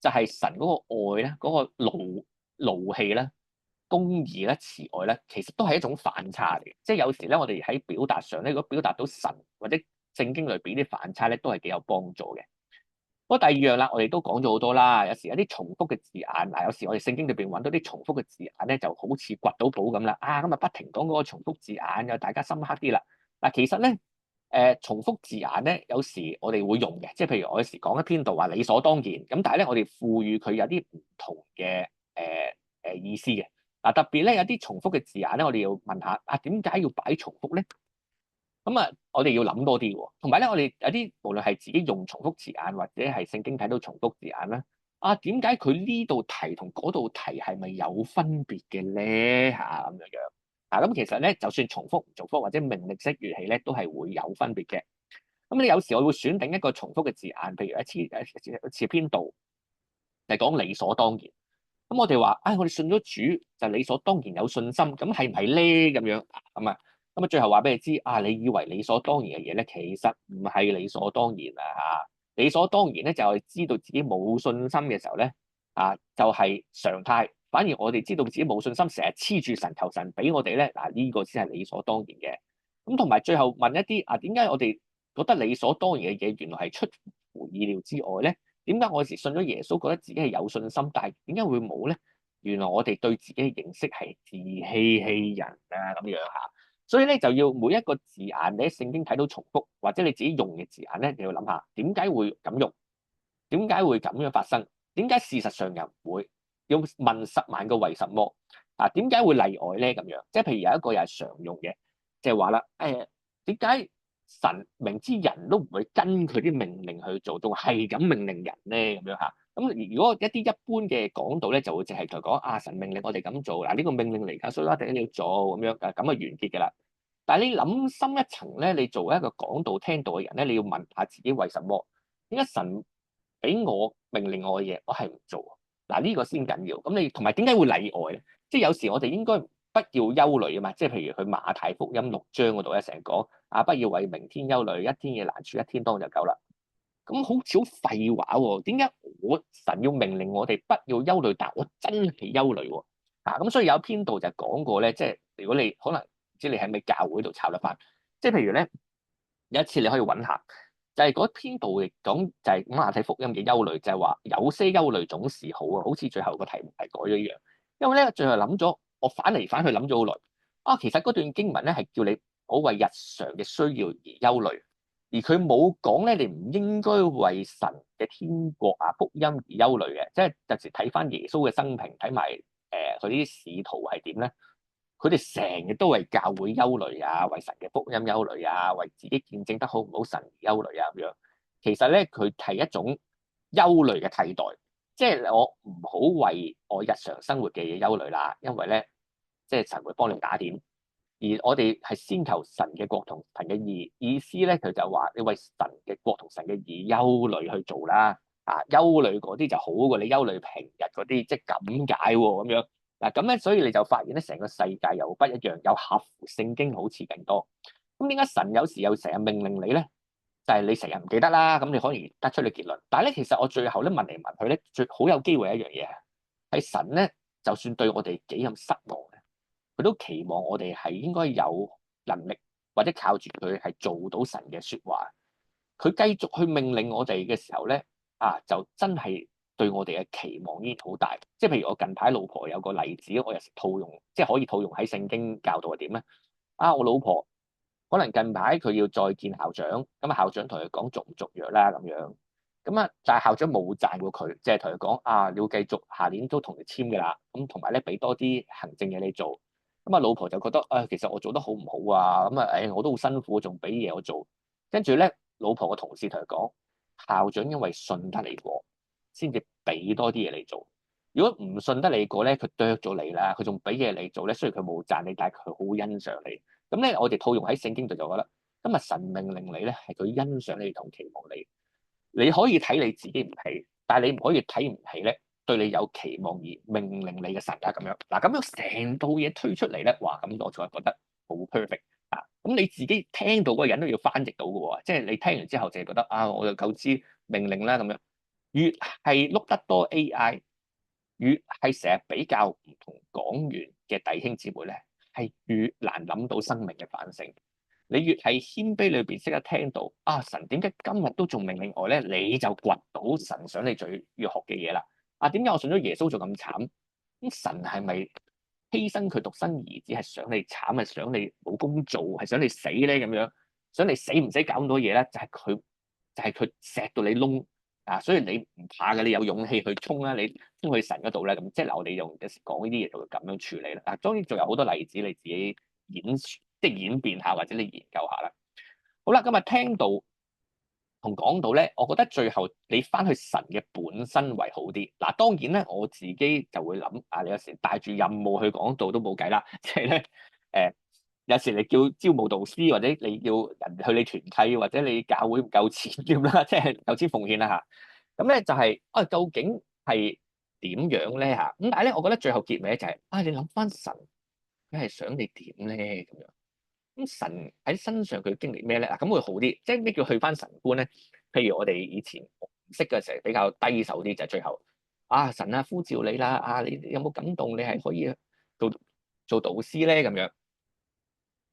就係神嗰個愛咧，嗰個怒氣咧、公義咧、慈愛咧，其實都係一種反差嚟嘅。即係有時咧，我哋喺表達上咧，如果表達到神或者聖經裏邊啲反差咧，都係幾有幫助嘅。不過第二樣啦，我哋都講咗好多啦。有時有啲重複嘅字眼，嗱，有時我哋聖經裏邊揾到啲重複嘅字眼咧，就好似掘到寶咁啦。啊，咁啊不停講嗰個重複字眼，又大家深刻啲啦。嗱，其實咧，重複字眼咧，有時我哋會用嘅，即係譬如我有時講一篇道話理所當然，咁但係咧，我哋賦予佢有啲唔同嘅意思嘅。嗱，特別咧有啲重複嘅字眼咧，我哋要問下啊，點解要擺重複咧？咁啊，我哋要諗多啲喎，同埋咧，我哋有啲無論係自己用重複字眼，或者係聖經睇到重複字眼啦，啊，點解佢呢度提同嗰度提係咪有分別嘅咧？嚇咁樣樣啊，咁其實咧，就算重複唔重複或者命令式語氣咧，都係會有分別嘅。咁你有時我會選定一個重複嘅字眼，譬如一次篇道係講理所當然。咁我哋話，唉，我哋信咗主就理所當然有信心，咁係唔係咧？咁樣咁啊，最後話俾你知，啊，你以為理所當然嘅嘢咧，其實唔係理所當然啊！嚇，理所當然咧就係知道自己冇信心嘅時候咧，就係常態。反而我哋知道自己冇信心，成日黐住神求神俾我哋咧，呢個先係理所當然嘅。咁同埋最後問一啲點解我哋覺得理所當然嘅嘢，原來係出乎意料之外咧？點解我有時信咗耶穌，覺得自己係有信心，但係點解會冇咧？原來我哋對自己嘅認識係自欺欺人咁樣嚇。所以咧就要每一個字眼，你喺聖經睇到重複，或者你自己用嘅字眼咧，你要諗下點解會咁用，點解會咁樣發生？點解事實上又唔會？要問10萬個為什麼點解會例外咧？咁樣即係譬如有一個又係常用嘅，即係話啦，點解神明知人都唔會跟佢啲命令去做，仲係咁命令人咧？咁樣嚇。咁如果一啲一般嘅講道咧，就會淨係同佢講神命令我哋咁做，呢個命令嚟㗎，所以一定要做咁樣咁啊完結㗎啦。但係你諗深一層咧，你作為一個講道聽道嘅人咧，你要問下自己為什麼？點解神俾我命令我嘅嘢，我係唔做？呢個先緊要。咁你同埋點解會例外咧？即係有時我哋應該不要憂慮啊嘛。即係譬如佢馬太福音6章嗰度咧，成日講不要為明天憂慮，一天嘅難處一天當就夠啦。咁好似好廢話喎。點解神要命令我哋不要憂慮，但我真係憂慮喎？咁所以有篇道就講過咧，即係如果你可能唔知你喺咩教會度抄得翻，即係譬如咧有一次你可以揾下。就係嗰篇道亦講，就係馬太福音嘅憂慮，就係話有些憂慮總是好啊，好似最後個題目係改咗一樣。因為咧最後諗咗，我反嚟反去諗咗好耐。其實嗰段經文咧係叫你唔好為日常嘅需要而憂慮，而佢冇講咧你唔應該為神嘅天國福音而憂慮嘅。即係有時睇翻耶穌嘅生平，睇埋佢啲使徒係點咧。佢哋成日都為教會憂慮為神嘅福音憂慮為自己見證得好唔好神而憂慮咁樣。其實咧，佢係一種憂慮嘅替代，即係我唔好為我日常生活嘅嘢憂慮啦，因為咧，即係神會幫你打點。而我哋係先求神嘅國同神嘅義，意思咧佢就話你為神嘅國同神嘅義憂慮去做啦。憂慮嗰啲就好過你憂慮平日嗰啲，即係咁解喎咁樣。咁咧，所以你就發現咧，成個世界又不一樣，又合乎聖經好似更多。咁點解神有時又成日命令你咧？就係你成日唔記得啦。咁你可以得出你結論。但係咧，其實我最後咧問嚟問去咧，最好有機會一樣嘢係神咧，就算對我哋幾咁失望咧，佢都期望我哋係應該有能力或者靠住佢係做到神嘅説話。佢繼續去命令我哋嘅時候咧，就真係對我哋嘅期望已經好大。即係譬如我近排老婆有個例子，我有時套用，即係可以套用喺聖經教導係點咧？我老婆可能近排佢要再見校長，咁校長同佢講續唔續約啦咁樣。但係校長冇讚過佢，即係同佢講你要繼續下年都同佢簽嘅啦。咁同埋咧，俾多啲行政嘢你做。老婆就覺得其實我做得好唔好啊？我都好辛苦，仲俾嘢我做。跟住咧，老婆個同事同佢講，校長因為信得你過，先至俾多啲嘢你做。如果唔信得你過咧，佢啄咗你啦，佢仲俾嘢你做咧。雖然佢冇讚你，但係佢好欣賞你。咁咧，我哋套用喺聖經度就覺得，今日神命令你咧，係佢欣賞你同期望你。你可以睇你自己唔起，但係你唔可以睇唔起咧，對你有期望而命令你嘅神咁樣。咁樣成套嘢推出嚟咧，哇！咁我就係覺得好 perfect。咁你自己聽到嗰個人都要翻譯到嘅喎，即係你聽完之後就係覺得我就夠知命令啦咁樣。越係碌得多 AI，越係成日比較唔同講員嘅弟兄姊妹咧，係越難諗到生命嘅反省。你越係謙卑裏邊識得聽到神點解今日都仲命令我咧，你就掘到神想你最要學嘅嘢啦。點解我信咗耶穌就咁慘？咁神係咪犧牲佢獨生兒子係想你慘，係想你冇工做，係想你死咧咁樣？想你死唔使搞咁多嘢咧？就係佢錫到你窿所以你唔怕嘅，你有勇氣去衝啦，你衝去神嗰度咧咁。即係我哋用有時講呢啲嘢就會咁樣處理啦。當然仲有好多例子，你自己演變下或者你研究下啦。好啦，今日聽到同講到咧，我覺得最後你翻去神嘅本身為好啲。當然咧，我自己就會諗你有時帶住任務去講道都冇計啦。即係咧有時你叫招募導師，或者你要人去你團契，或者你教會唔夠錢咁啦，即係夠錢奉獻啦嚇。咁咧就係究竟係點樣咧嚇？咁但係咧，我覺得最後結尾就係你諗翻神，佢係想你點咧咁樣？咁神喺身上佢經歷咩咧？咁會好啲。即係咩叫去翻神觀咧？譬如我哋以前唔識嘅時候比較低手啲，就係最後神啊呼召你啦，你有冇感動？你係可以做做導師咧咁樣。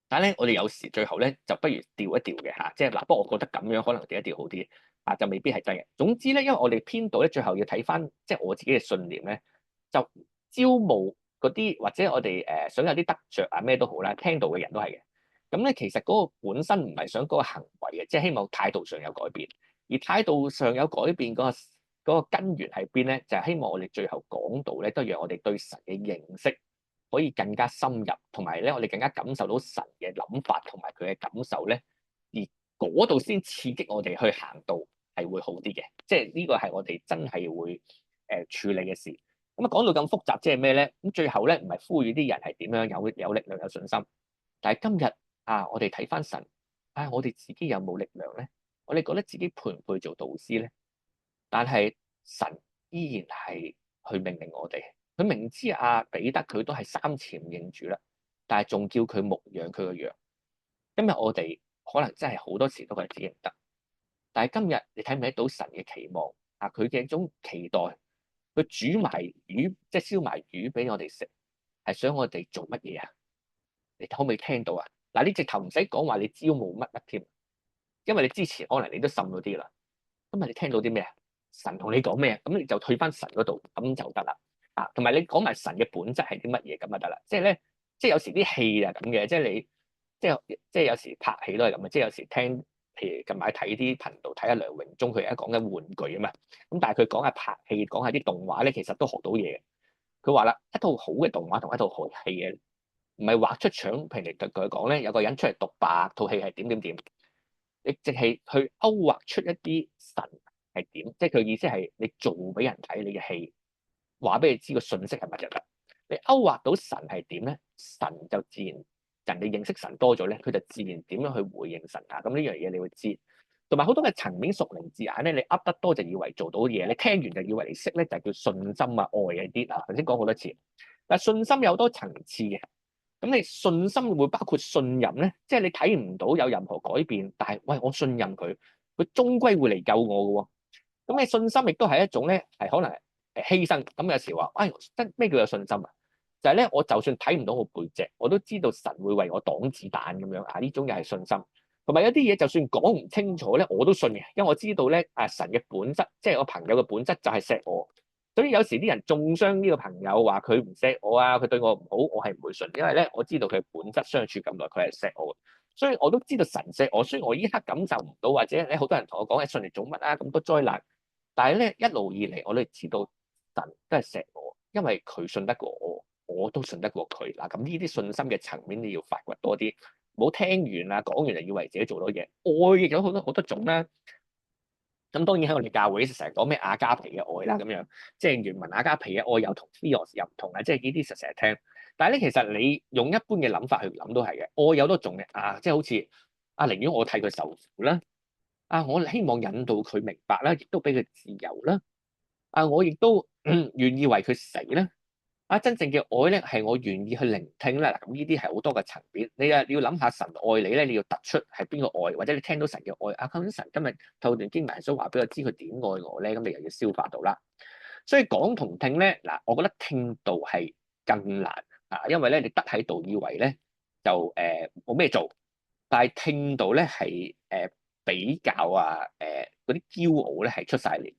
但係咧，我哋有時最後咧就不如調一調嘅嚇，即係嗱，不過我覺得咁樣可能調一調好啲，就未必係真嘅。總之咧，因為我哋編導咧，最後要睇翻即係我自己嘅信念咧，就招募嗰啲或者我哋想有啲得着啊咩都好啦，聽到嘅人都係嘅。咁咧其實嗰個本身唔係想嗰個行為嘅，即係希望態度上有改變，而態度上有改變嗰個根源喺邊咧？就係希望我哋最後講到咧，都讓我哋對神嘅認識可以更加深入，同埋咧，我哋更加感受到神嘅諗法同埋佢嘅感受咧，而嗰度先刺激我哋去行道係會好啲嘅。即係呢個係我哋真係會處理嘅事。咁講到咁複雜，即係咩咧？咁最後咧，唔係呼籲啲人係點樣有力量有信心，但係今日我哋睇翻神我哋自己有冇力量咧？我哋覺得自己配唔配做導師咧？但係神依然係去命令我哋。佢明知彼得佢都係3次唔認主啦，但係仲叫佢牧養佢個羊。今日我哋可能真係好多時都係自己唔得，但係今日你睇唔睇到神嘅期望佢嘅一種期待，佢煮埋魚，即係燒埋魚俾我哋食，係想我哋做乜嘢啊？你可唔可以聽到啊？嗱，你直頭唔使講話你招募乜乜添，因為你之前可能你都滲咗啲啦。今日你聽到啲咩啊？神同你講咩啊？咁你就退翻神嗰度，咁就得啦。同埋你講埋神嘅本質係啲乜嘢咁就得啦。即係咧，即係有時啲戲啊咁嘅，即係你即係有時拍戲都係咁嘅。即係有時聽，譬如近排睇啲頻道睇下梁榮忠，佢而家講緊玩具啊嘛。咁但係佢講下拍戲，講下啲動畫咧，其實都學到嘢嘅。佢話啦，一套好嘅動畫同一套好戲嘅，唔係畫出腸平嚟同佢講咧，有個人出嚟獨白，套戲係點點點。你淨係去勾畫出一啲神係點，即係佢意思係你做俾人睇你嘅戲，話俾你知個信息係乜就得。你勾畫到神係點咧，神就自然人哋認識神多咗咧，佢就自然點樣去回應神啊。咁呢樣嘢你會知，同埋好多嘅層面屬靈字眼咧，你噏得多就以為做到嘢，你聽完就以為你識咧，就叫信心愛嗰啲啊。頭先講好多次，但係信心有好多層次嘅。咁你信心會唔會包括信任咧？即係你睇唔到有任何改變，但係喂，我信任佢，佢終歸會嚟救我嘅喎。咁你信心亦都係一種咧，係可能犧牲。咁有時話，真咩叫有信心啊？就係咧，我就算睇唔到我背脊，我都知道神會為我擋子彈咁樣呢種又係信心。同埋有啲嘢就算講唔清楚咧，我都信嘅，因為我知道咧神嘅本質，即係我朋友嘅本質就係錫我。所以有時啲人中傷呢個朋友話佢唔錫我佢對我唔好，我係唔會信，因為咧我知道佢本質相處咁耐，佢係錫我，所以我都知道神錫我。雖然我依刻感受唔到，或者咧好多人同我講信嚟做乜咁多災難，但係咧一路以嚟我都知道神都係錫我，因為佢信得過我，我都信得過佢嗱。咁呢啲信心嘅層面你要發掘多啲，唔好聽完講完就以為自己做到嘢。愛亦有好多好多種啦。咁當然喺我哋教會成日講咩亞加皮嘅愛啦，咁樣即係原文亞加皮嘅愛又同 Theos 又唔同即係呢啲成日聽。但係咧，其實你用一般嘅諗法去諗都係嘅。愛有多種嘅即係好似寧願我替佢受苦啦，我希望引導佢明白啦，亦都俾佢自由啦，我亦都願意為佢死啦。真正嘅愛咧，係我願意去聆聽啦。嗱，咁呢啲係好多嘅層面。你要諗下神愛你咧，你要突出係邊個愛，或者你聽到神嘅愛究竟神今日透段經文想話俾我知佢點愛我咧，咁你又要消化到啦。所以講同聽咧，我覺得聽道係更難因為咧你得喺度以為咧就冇咩做，但係聽道咧係比較嗰啲驕傲咧係出晒嚟。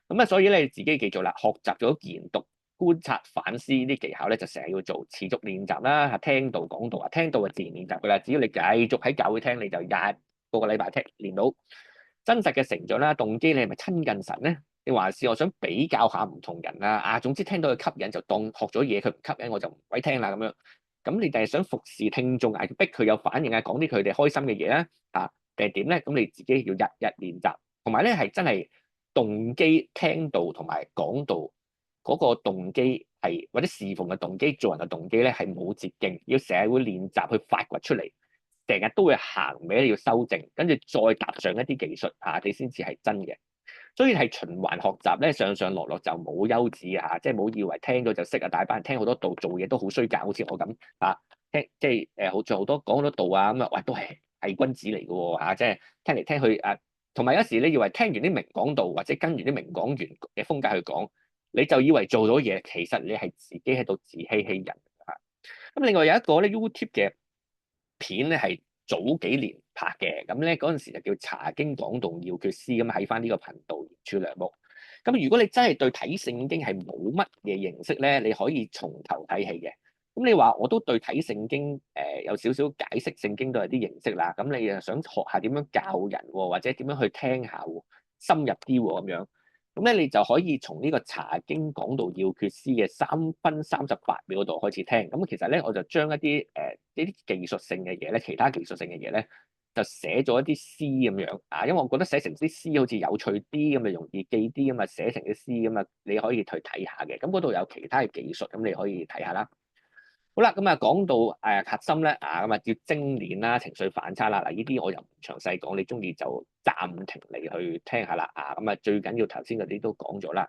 咁所以咧你自己記住啦，學習咗研讀、觀察、反思呢啲技巧咧，就成日要做，持續練習啦。聽道講道聽道就自然練習噶啦。只要你繼續喺教會聽，你就個禮拜聽練到真實嘅成長啦。動機你係咪親近神咧？你還是我想比較下唔同人總之聽到佢吸引就當學咗嘢，佢唔吸引我就唔鬼聽啦咁樣。咁你哋係想服侍聽眾逼佢有反應講啲佢哋開心嘅嘢咧定係點咧？咁你自己要日日練習，同埋咧係真係。動機聽道同埋講道嗰個動機係或者侍奉嘅動機、做人嘅動機咧係冇捷徑，要成日會練習去發掘出嚟，成日都會行歪，你要修正，跟住再搭上一啲技術你先至係真嘅。所以係循環學習咧，上上落落就冇休止即係冇以為聽到就識大班人聽好多道做嘢都好衰格，好似我咁聽即係好似好多講好多道咁喂都係偽君子嚟嘅喎即係聽嚟聽去同埋有時你以為聽完啲明講道或者跟完啲明講員嘅風格去講，你就以為做到嘢，其實你係自己喺度自欺欺人嚇。咁另外有一個咧 YouTube 嘅片咧係早幾年拍嘅，咁咧嗰陣時就叫查經講道要訣師，咁喺翻呢個頻道延處良木。咁如果你真係對睇聖經係冇乜嘢認識咧，你可以從頭睇起嘅。咁你話我都對睇聖經有少少解釋聖經都有啲認識啦。咁你又想學下點樣教人喎，或者點樣去聽下喎，深入啲喎咁樣。咁咧你就可以從呢個查經講道要訣師嘅3分38秒嗰度開始聽。咁其實咧我就將一啲呢啲技術性嘅嘢咧，其他技術性嘅嘢咧，就寫咗一啲詩咁樣啊，因為我覺得寫成啲詩好似有趣啲，咁咪容易記啲，咁啊寫成啲詩咁啊，你可以去睇下嘅。咁嗰度有其他嘅技術，咁你可以睇下啦。好啦，咁啊講到核心咧啊，咁啊叫精練啦、情緒反差啦，嗱呢啲我又唔詳細講，你中意就暫停嚟去聽下啦啊，咁啊最緊要頭先嗰啲都講咗啦。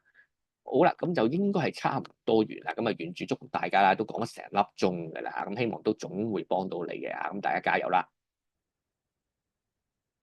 好啦，咁就應該係差唔多完啦，咁啊願住祝大家啦，都講咗成粒鐘㗎啦，咁希望都總會幫到你嘅啊，咁大家加油啦！